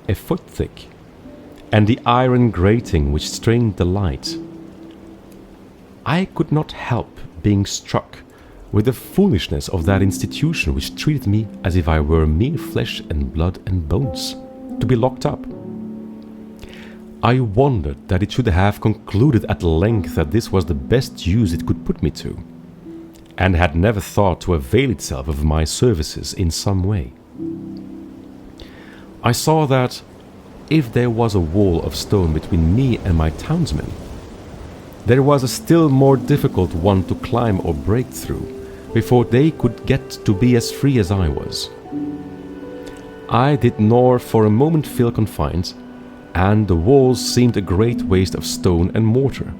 a foot thick, and the iron grating which strained the light, I could not help being struck with the foolishness of that institution which treated me as if I were mere flesh and blood and bones, to be locked up. I wondered that it should have concluded at length that this was the best use it could put me to, and had never thought to avail itself of my services in some way. I saw that if there was a wall of stone between me and my townsmen, there was a still more difficult one to climb or break through before they could get to be as free as I was. I did nor for a moment feel confined, and the walls seemed a great waste of stone and mortar.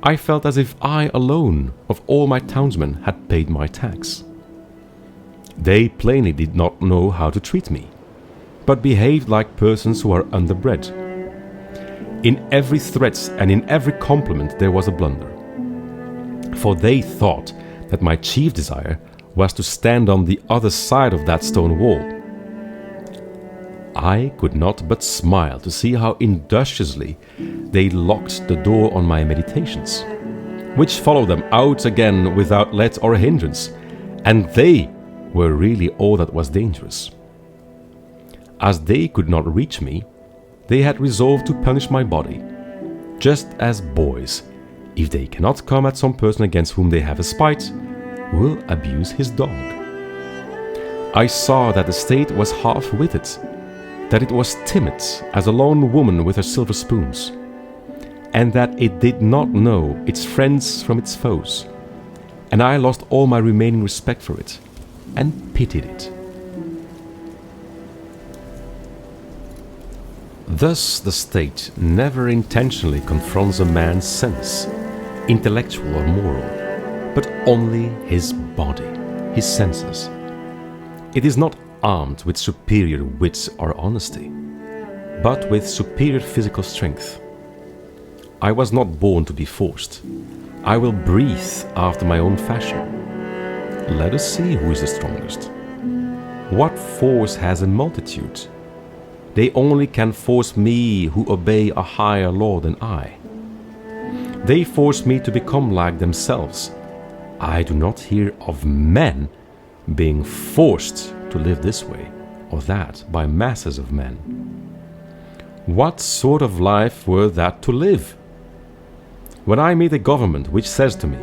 I felt as if I alone of all my townsmen had paid my tax. They plainly did not know how to treat me, but behaved like persons who are underbred. In every threat and in every compliment there was a blunder, for they thought that my chief desire was to stand on the other side of that stone wall. I could not but smile to see how industriously they locked the door on my meditations, which followed them out again without let or hindrance, and they were really all that was dangerous. As they could not reach me, they had resolved to punish my body, just as boys, if they cannot come at some person against whom they have a spite, will abuse his dog. I saw that the state was half-witted, that it was timid as a lone woman with her silver spoons, and that it did not know its friends from its foes, and I lost all my remaining respect for it, and pitied it. Thus the state never intentionally confronts a man's sense, intellectual or moral, but only his body, his senses. It is not armed with superior wit or honesty, but with superior physical strength. I was not born to be forced. I will breathe after my own fashion. Let us see who is the strongest. What force has a multitude? They only can force me who obey a higher law than I. They force me to become like themselves. I do not hear of men being forced to live this way or that by masses of men. What sort of life were that to live? When I meet a government which says to me,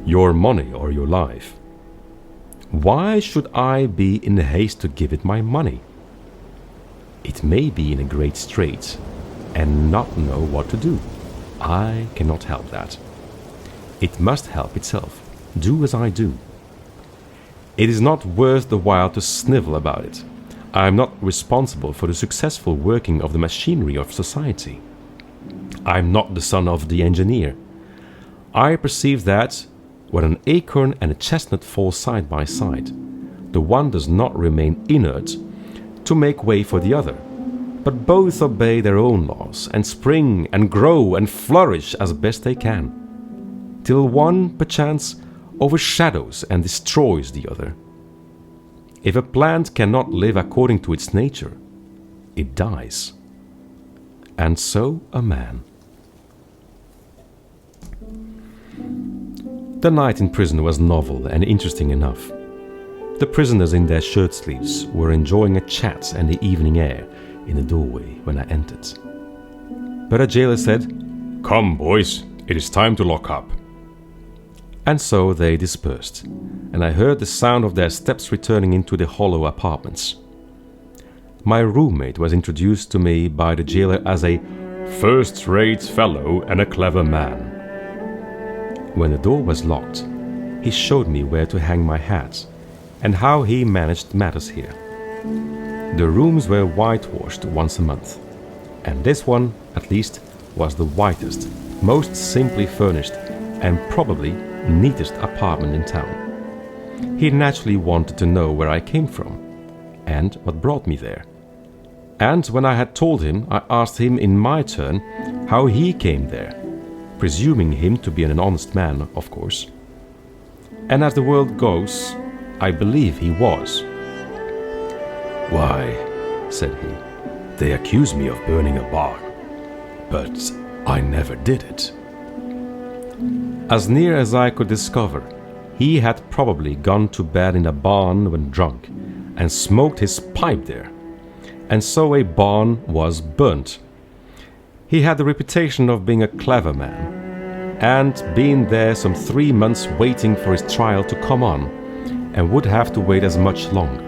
"Your money or your life," why should I be in haste to give it my money? It may be in a great strait and not know what to do. I cannot help that. It must help itself. Do as I do. It is not worth the while to snivel about it. I am not responsible for the successful working of the machinery of society. I am not the son of the engineer. I perceive that when an acorn and a chestnut fall side by side, the one does not remain inert to make way for the other, but both obey their own laws and spring and grow and flourish as best they can, till one perchance overshadows and destroys the other. If a plant cannot live according to its nature, it dies. And so a man. The night in prison was novel and interesting enough. The prisoners in their shirt sleeves were enjoying a chat and the evening air in the doorway when I entered. But a jailer said, "Come, boys, "It is time to lock up." And so they dispersed, and I heard the sound of their steps returning into the hollow apartments. My roommate was introduced to me by the jailer as a first-rate fellow and a clever man. When the door was locked, he showed me where to hang my hat and how he managed matters here. The rooms were whitewashed once a month, and this one, at least, was the whitest, most simply furnished, and probably neatest apartment in town. He naturally wanted to know where I came from, and what brought me there. And when I had told him, I asked him in my turn how he came there, presuming him to be an honest man, of course. And as the world goes, I believe he was. "Why," said he, "they accuse me of burning a barn, but I never did it." As near as I could discover, he had probably gone to bed in a barn when drunk and smoked his pipe there, and so a barn was burnt. He had the reputation of being a clever man, and been there some 3 months waiting for his trial to come on, and would have to wait as much longer.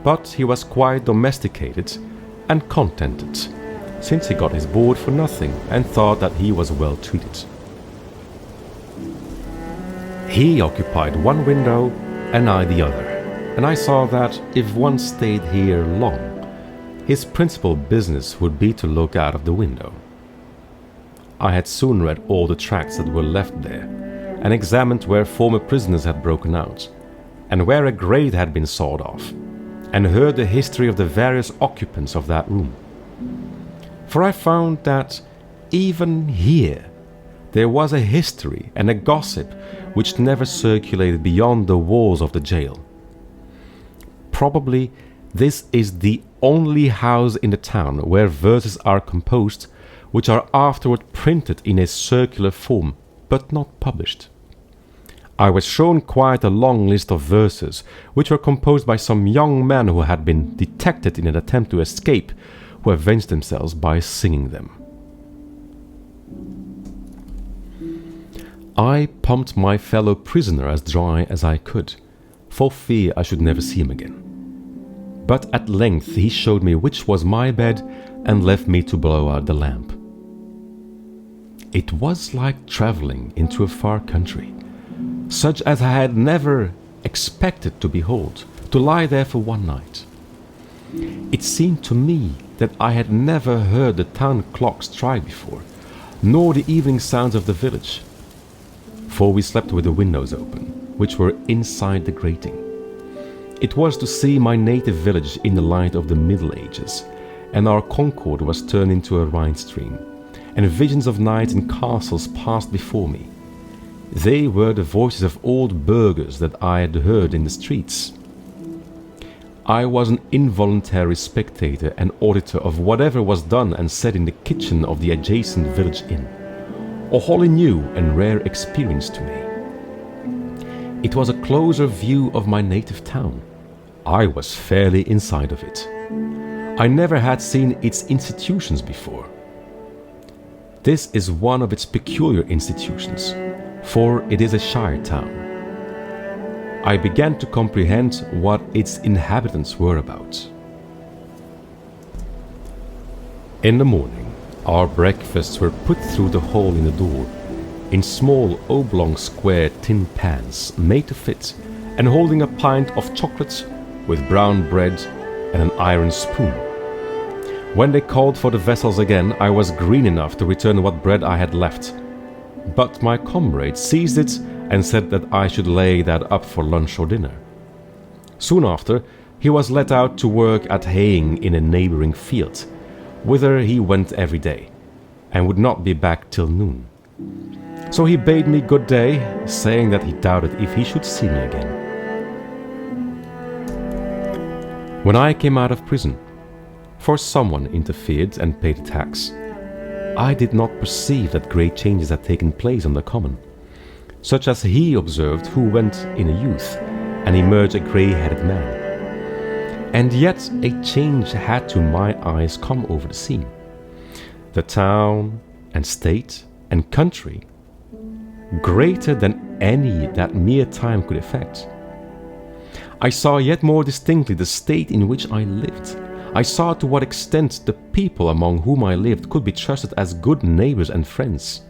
But he was quite domesticated and contented, since he got his board for nothing and thought that he was well treated. He occupied one window and I the other, and I saw that if one stayed here long, his principal business would be to look out of the window. I had soon read all the tracts that were left there, and examined where former prisoners had broken out, and where a grate had been sawed off, and heard the history of the various occupants of that room. For I found that even here there was a history and a gossip which never circulated beyond the walls of the jail. Probably this is the only house in the town where verses are composed which are afterward printed in a circular form, but not published. I was shown quite a long list of verses which were composed by some young men who had been detected in an attempt to escape, who avenged themselves by singing them. I pumped my fellow prisoner as dry as I could, for fear I should never see him again. But at length he showed me which was my bed and left me to blow out the lamp. It was like travelling into a far country, such as I had never expected to behold, to lie there for one night. It seemed to me that I had never heard the town clock strike before, nor the evening sounds of the village, for we slept with the windows open, which were inside the grating. It was to see my native village in the light of the Middle Ages, and our concord was turned into a Rhine stream, and visions of knights and castles passed before me. They were the voices of old burghers that I had heard in the streets. I was an involuntary spectator and auditor of whatever was done and said in the kitchen of the adjacent village inn, a wholly new and rare experience to me. It was a closer view of my native town. I was fairly inside of it. I never had seen its institutions before. This is one of its peculiar institutions, for it is a shire town. I began to comprehend what its inhabitants were about. In the morning, our breakfasts were put through the hole in the door, in small oblong square tin pans made to fit, and holding a pint of chocolate with brown bread and an iron spoon. When they called for the vessels again, I was green enough to return what bread I had left, but my comrade seized it and said that I should lay that up for lunch or dinner. Soon after, he was let out to work at haying in a neighbouring field, whither he went every day, and would not be back till noon. So he bade me good day, saying that he doubted if he should see me again. When I came out of prison, for someone interfered and paid the tax, I did not perceive that great changes had taken place on the common, such as he observed who went in a youth and emerged a grey-headed man. And yet a change had to my eyes come over the scene. The town and state and country greater than any that mere time could effect. I saw yet more distinctly the state in which I lived. I saw to what extent the people among whom I lived could be trusted as good neighbors and friends,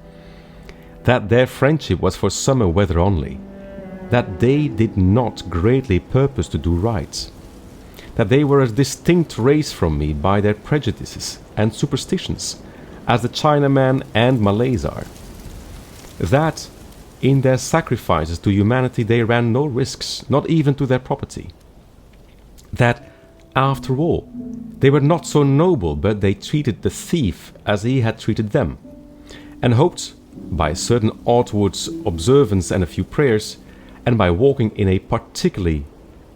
that their friendship was for summer weather only, that they did not greatly purpose to do right, that they were a distinct race from me by their prejudices and superstitions, as the Chinaman and Malays are, that in their sacrifices to humanity they ran no risks, not even to their property, that, after all, they were not so noble, but they treated the thief as he had treated them, and hoped, by a certain outward observance and a few prayers, and by walking in a particularly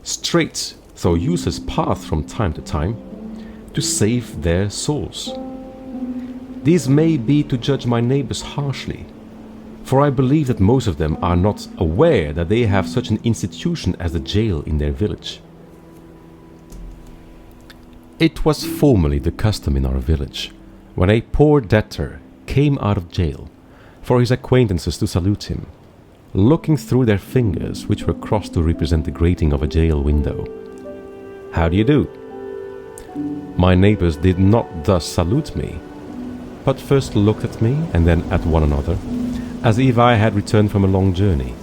straight though useless path from time to time, to save their souls. These may be to judge my neighbors harshly, for I believe that most of them are not aware that they have such an institution as the jail in their village. It was formerly the custom in our village, when a poor debtor came out of jail, for his acquaintances to salute him, looking through their fingers, which were crossed to represent the grating of a jail window. "How do you do?" My neighbors did not thus salute me, but first looked at me and then at one another, as if I had returned from a long journey.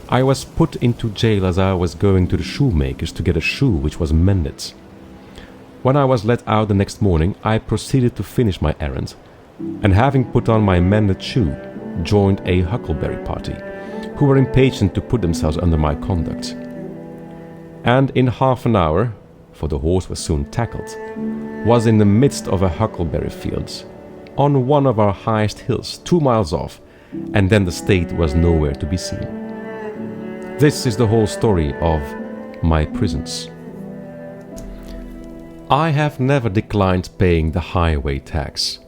I was put into jail as I was going to the shoemaker's to get a shoe which was mended. When I was let out the next morning, I proceeded to finish my errand, and having put on my mended shoe, joined a huckleberry party, who were impatient to put themselves under my conduct. And in half an hour, for the horse was soon tackled, was in the midst of a huckleberry field, on one of our highest hills, 2 miles off, and then the state was nowhere to be seen. This is the whole story of my prisons. I have never declined paying the highway tax,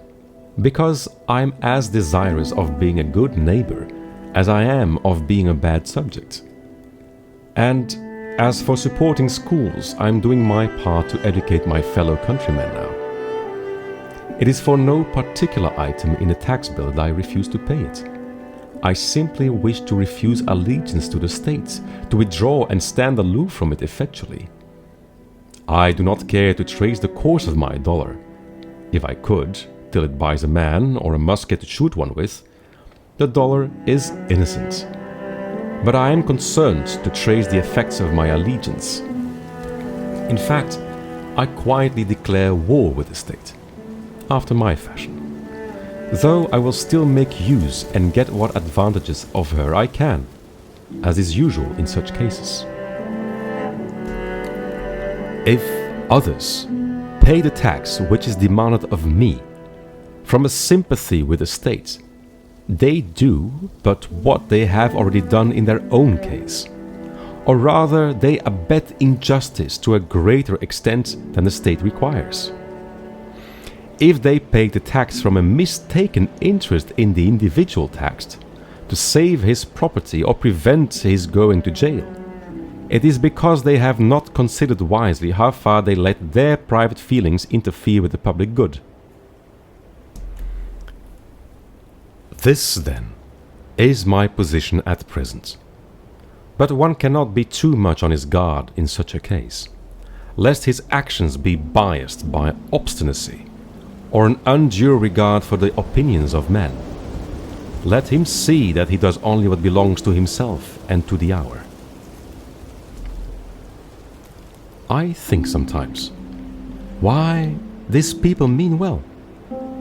because I'm as desirous of being a good neighbor as I am of being a bad subject. And as for supporting schools, I'm doing my part to educate my fellow countrymen now. It is for no particular item in the tax bill that I refuse to pay it. I simply wish to refuse allegiance to the state, to withdraw and stand aloof from it effectually. I do not care to trace the course of my dollar, if I could, till it buys a man or a musket to shoot one with. The dollar is innocent. But I am concerned to trace the effects of my allegiance. In fact, I quietly declare war with the state, after my fashion, though I will still make use and get what advantages of her I can, as is usual in such cases. If others pay the tax which is demanded of me, from a sympathy with the state, they do but what they have already done in their own case, or rather they abet injustice to a greater extent than the state requires. If they pay the tax from a mistaken interest in the individual taxed, to save his property or prevent his going to jail, it is because they have not considered wisely how far they let their private feelings interfere with the public good. This, then, is my position at present. But one cannot be too much on his guard in such a case, lest his actions be biased by obstinacy or an undue regard for the opinions of men. Let him see that he does only what belongs to himself and to the hour. I think sometimes, why, these people mean well.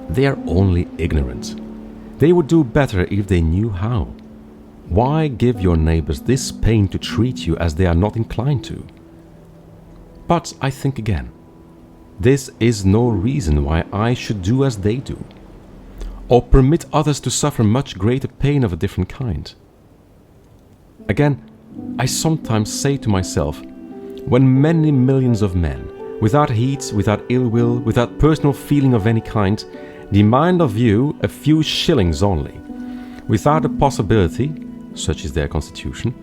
They are only ignorant. They would do better if they knew how. Why give your neighbors this pain to treat you as they are not inclined to? But I think again, this is no reason why I should do as they do, or permit others to suffer much greater pain of a different kind. Again, I sometimes say to myself, when many millions of men, without heat, without ill will, without personal feeling of any kind, demand of you a few shillings only, without the possibility, such is their constitution,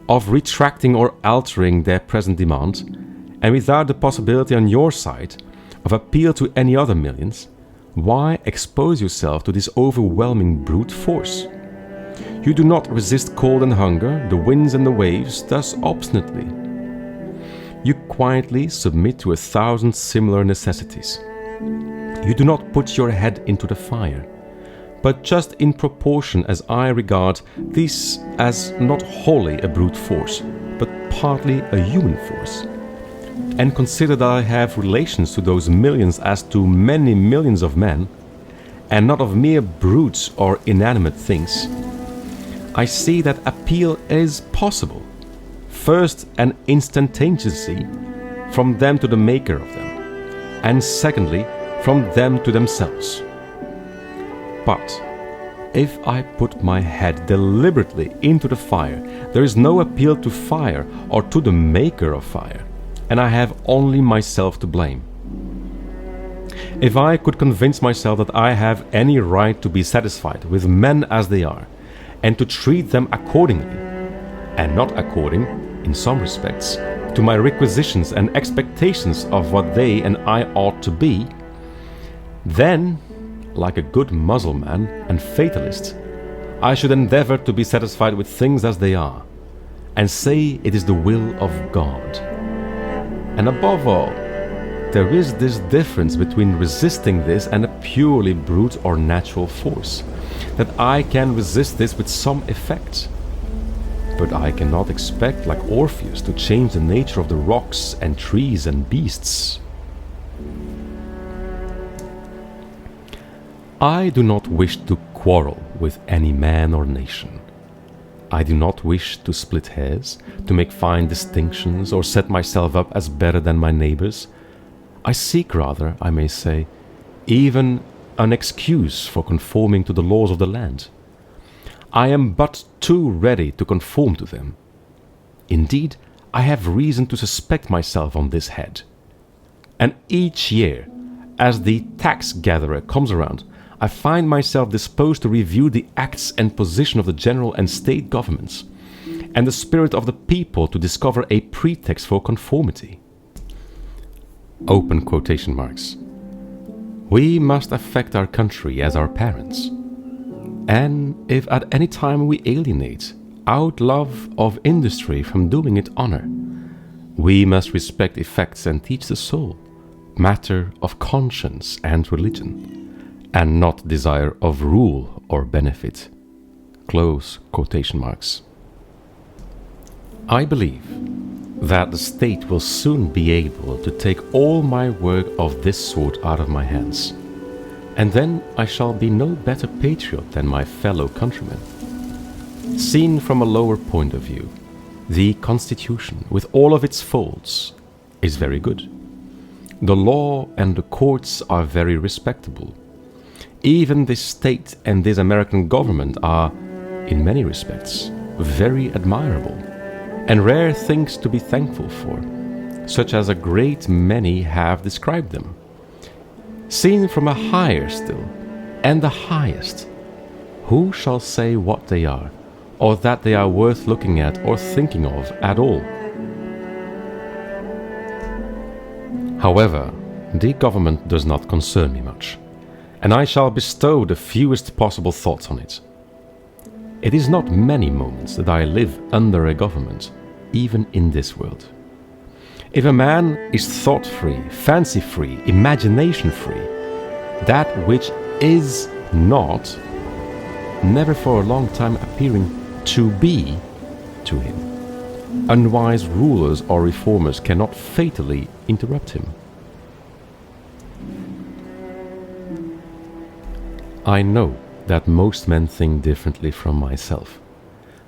of retracting or altering their present demand, and without the possibility on your side of appeal to any other millions, why expose yourself to this overwhelming brute force? You do not resist cold and hunger, the winds and the waves, thus obstinately. You quietly submit to 1,000 similar necessities. You do not put your head into the fire, but just in proportion as I regard this as not wholly a brute force, but partly a human force, and consider that I have relations to those millions as to many millions of men, and not of mere brutes or inanimate things, I see that appeal is possible, first and instantaneously from them to the maker of them, and secondly from them to themselves. But if I put my head deliberately into the fire, there is no appeal to fire or to the maker of fire, and I have only myself to blame. If I could convince myself that I have any right to be satisfied with men as they are, and to treat them accordingly, and not according, in some respects, to my requisitions and expectations of what they and I ought to be, then, like a good Mussulman and fatalist, I should endeavor to be satisfied with things as they are, and say it is the will of God. And above all, there is this difference between resisting this and a purely brute or natural force, that I can resist this with some effect. But I cannot expect, like Orpheus, to change the nature of the rocks and trees and beasts. I do not wish to quarrel with any man or nation. I do not wish to split hairs, to make fine distinctions, or set myself up as better than my neighbors. I seek rather, I may say, even an excuse for conforming to the laws of the land. I am but too ready to conform to them. Indeed, I have reason to suspect myself on this head. And each year, as the tax gatherer comes around, I find myself disposed to review the acts and position of the general and state governments, and the spirit of the people to discover a pretext for conformity. Open quotation marks. We must affect our country as our parents, and if at any time we alienate out love of industry from doing it honor, we must respect effects and teach the soul matter of conscience and religion, and not desire of rule or benefit. Close quotation marks. I believe that the state will soon be able to take all my work of this sort out of my hands, and then I shall be no better patriot than my fellow countrymen. Seen from a lower point of view, the Constitution, with all of its faults, is very good. The law and the courts are very respectable. Even this state and this American government are, in many respects, very admirable, and rare things to be thankful for, such as a great many have described them. Seen from a higher still, and the highest, who shall say what they are, or that they are worth looking at or thinking of at all? However, the government does not concern me much, and I shall bestow the fewest possible thoughts on it. It is not many moments that I live under a government, even in this world. If a man is thought-free, fancy-free, imagination-free, that which is not, never for a long time appearing to be to him, unwise rulers or reformers cannot fatally interrupt him. I know that most men think differently from myself,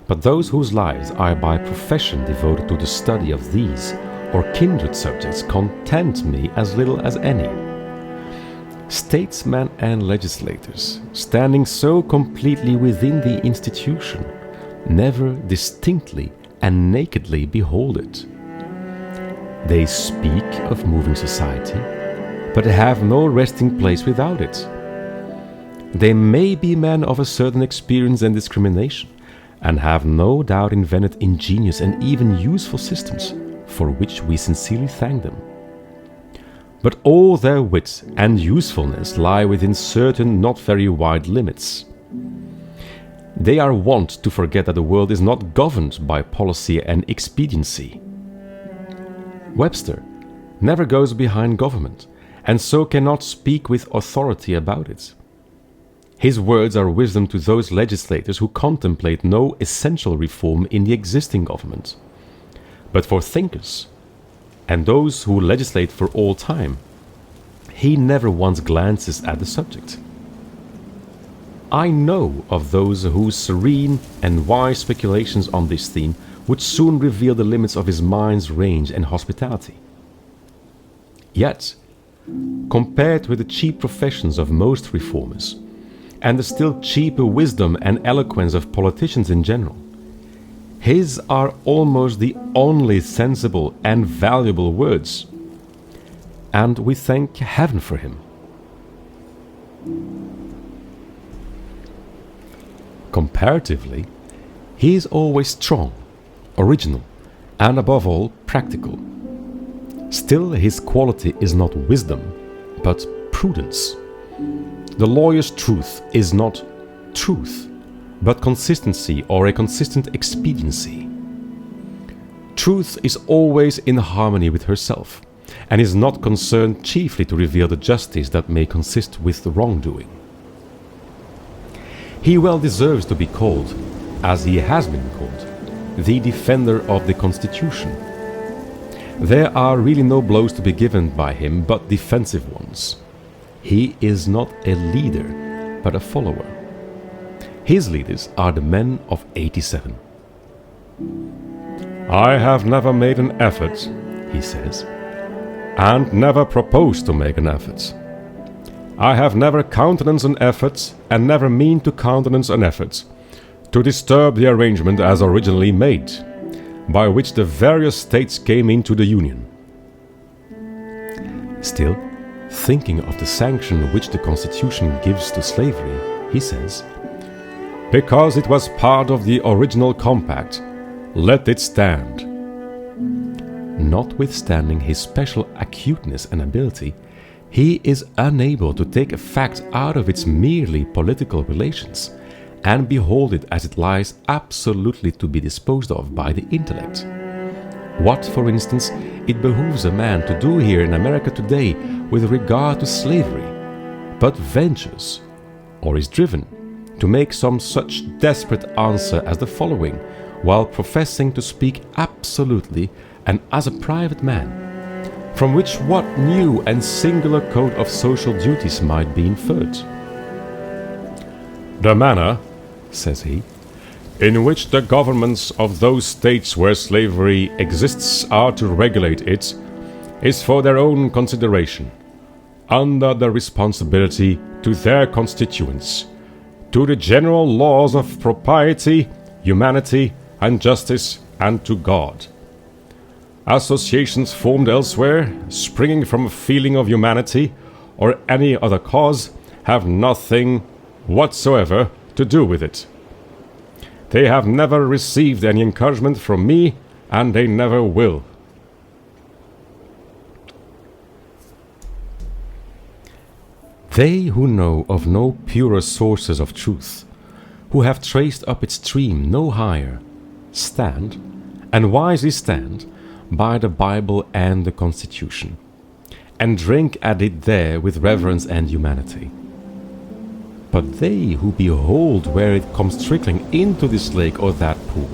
but those whose lives are by profession devoted to the study of these or kindred subjects content me as little as any. Statesmen and legislators, standing so completely within the institution, never distinctly and nakedly behold it. They speak of moving society, but have no resting place without it. They may be men of a certain experience and discrimination, and have no doubt invented ingenious and even useful systems, for which we sincerely thank them. but all their wit and usefulness lie within certain not very wide limits. They are wont to forget that the world is not governed by policy and expediency. Webster never goes behind government, and so cannot speak with authority about it. His words are wisdom to those legislators who contemplate no essential reform in the existing government. But for thinkers, and those who legislate for all time, he never once glances at the subject. I know of those whose serene and wise speculations on this theme would soon reveal the limits of his mind's range and hospitality. Yet, compared with the cheap professions of most reformers, and the still cheaper wisdom and eloquence of politicians in general, his are almost the only sensible and valuable words, and we thank heaven for him. Comparatively, he is always strong, original, and above all practical. Still, his quality is not wisdom, but prudence. The lawyer's truth is not truth, but consistency or a consistent expediency. Truth is always in harmony with herself, and is not concerned chiefly to reveal the justice that may consist with the wrongdoing. He well deserves to be called, as he has been called, the defender of the Constitution. There are really no blows to be given by him but defensive ones. He is not a leader, but a follower. His leaders are the men of '87. I have never made an effort, he says, and never proposed to make an effort. I have never countenanced an effort, and never mean to countenance an effort, to disturb the arrangement as originally made, by which the various states came into the Union. Still, thinking of the sanction which the Constitution gives to slavery, he says, because it was part of the original compact, let it stand. Notwithstanding his special acuteness and ability, he is unable to take a fact out of its merely political relations, and behold it as it lies absolutely to be disposed of by the intellect. What, for instance, it behooves a man to do here in America today with regard to slavery, but ventures, or is driven, to make some such desperate answer as the following, while professing to speak absolutely and as a private man, from which what new and singular code of social duties might be inferred? The manner, says he, in which the governments of those states where slavery exists are to regulate it, is for their own consideration, under the responsibility to their constituents, to the general laws of propriety, humanity, and justice, and to God. Associations formed elsewhere, springing from a feeling of humanity or any other cause, have nothing whatsoever to do with it. They have never received any encouragement from me, and they never will. They who know of no purer sources of truth, who have traced up its stream no higher, stand, and wisely stand, by the Bible and the Constitution, and drink at it there with reverence and humanity. But they who behold where it comes trickling into this lake or that pool,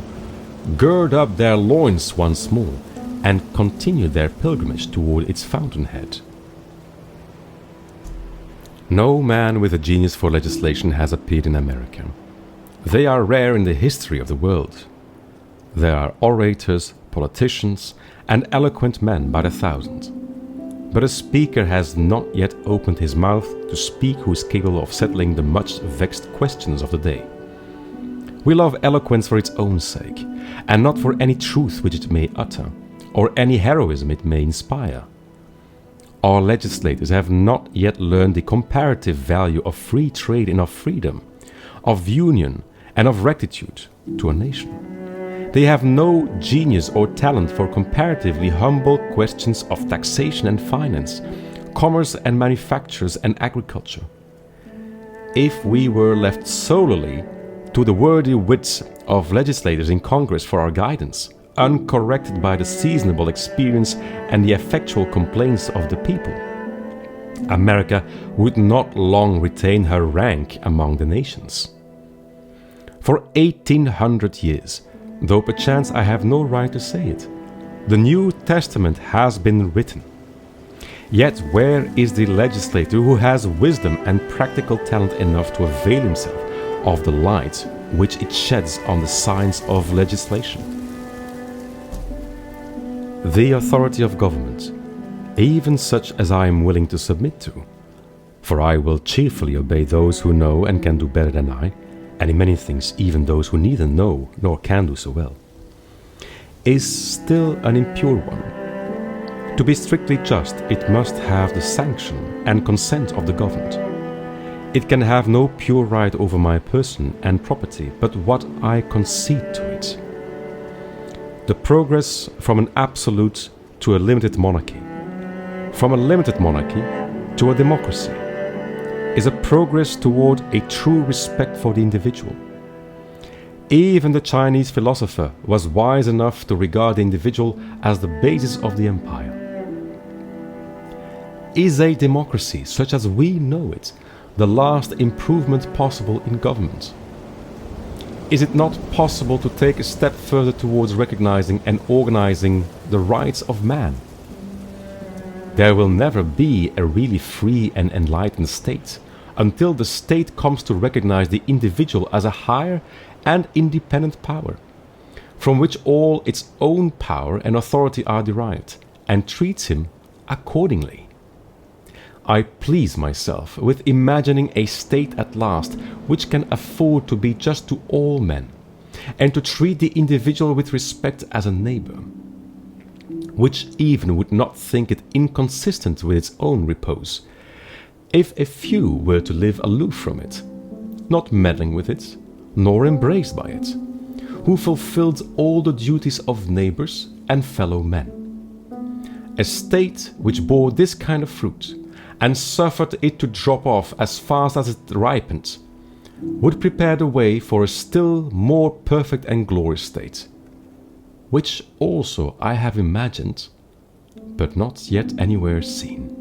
gird up their loins once more, and continue their pilgrimage toward its fountainhead. No man with a genius for legislation has appeared in America. They are rare in the history of the world. There are orators, politicians, and eloquent men by the thousand. But a speaker has not yet opened his mouth to speak who is capable of settling the much vexed questions of the day. We love eloquence for its own sake, and not for any truth which it may utter, or any heroism it may inspire. Our legislators have not yet learned the comparative value of free trade and of freedom, of union and of rectitude to a nation. They have no genius or talent for comparatively humble questions of taxation and finance, commerce and manufactures and agriculture. If we were left solely to the wordy wits of legislators in Congress for our guidance, uncorrected by the seasonable experience and the effectual complaints of the people, America would not long retain her rank among the nations. For 1800 years, though perchance I have no right to say it, the New Testament has been written. Yet where is the legislator who has wisdom and practical talent enough to avail himself of the light which it sheds on the science of legislation? The authority of government, even such as I am willing to submit to, for I will cheerfully obey those who know and can do better than I, and in many things even those who neither know nor can do so well, is still an impure one. To be strictly just, it must have the sanction and consent of the governed. It can have no pure right over my person and property, but what I concede to it. The progress from an absolute to a limited monarchy, from a limited monarchy to a democracy, is a progress toward a true respect for the individual. Even the Chinese philosopher was wise enough to regard the individual as the basis of the empire. Is a democracy, such as we know it, the last improvement possible in government? Is it not possible to take a step further towards recognizing and organizing the rights of man? There will never be a really free and enlightened state until the state comes to recognize the individual as a higher and independent power, from which all its own power and authority are derived, and treats him accordingly. I please myself with imagining a state at last which can afford to be just to all men, and to treat the individual with respect as a neighbor, which even would not think it inconsistent with its own repose, if a few were to live aloof from it, not meddling with it, nor embraced by it, who fulfilled all the duties of neighbors and fellow men. A state which bore this kind of fruit, and suffered it to drop off as fast as it ripened, would prepare the way for a still more perfect and glorious state, which also I have imagined, but not yet anywhere seen.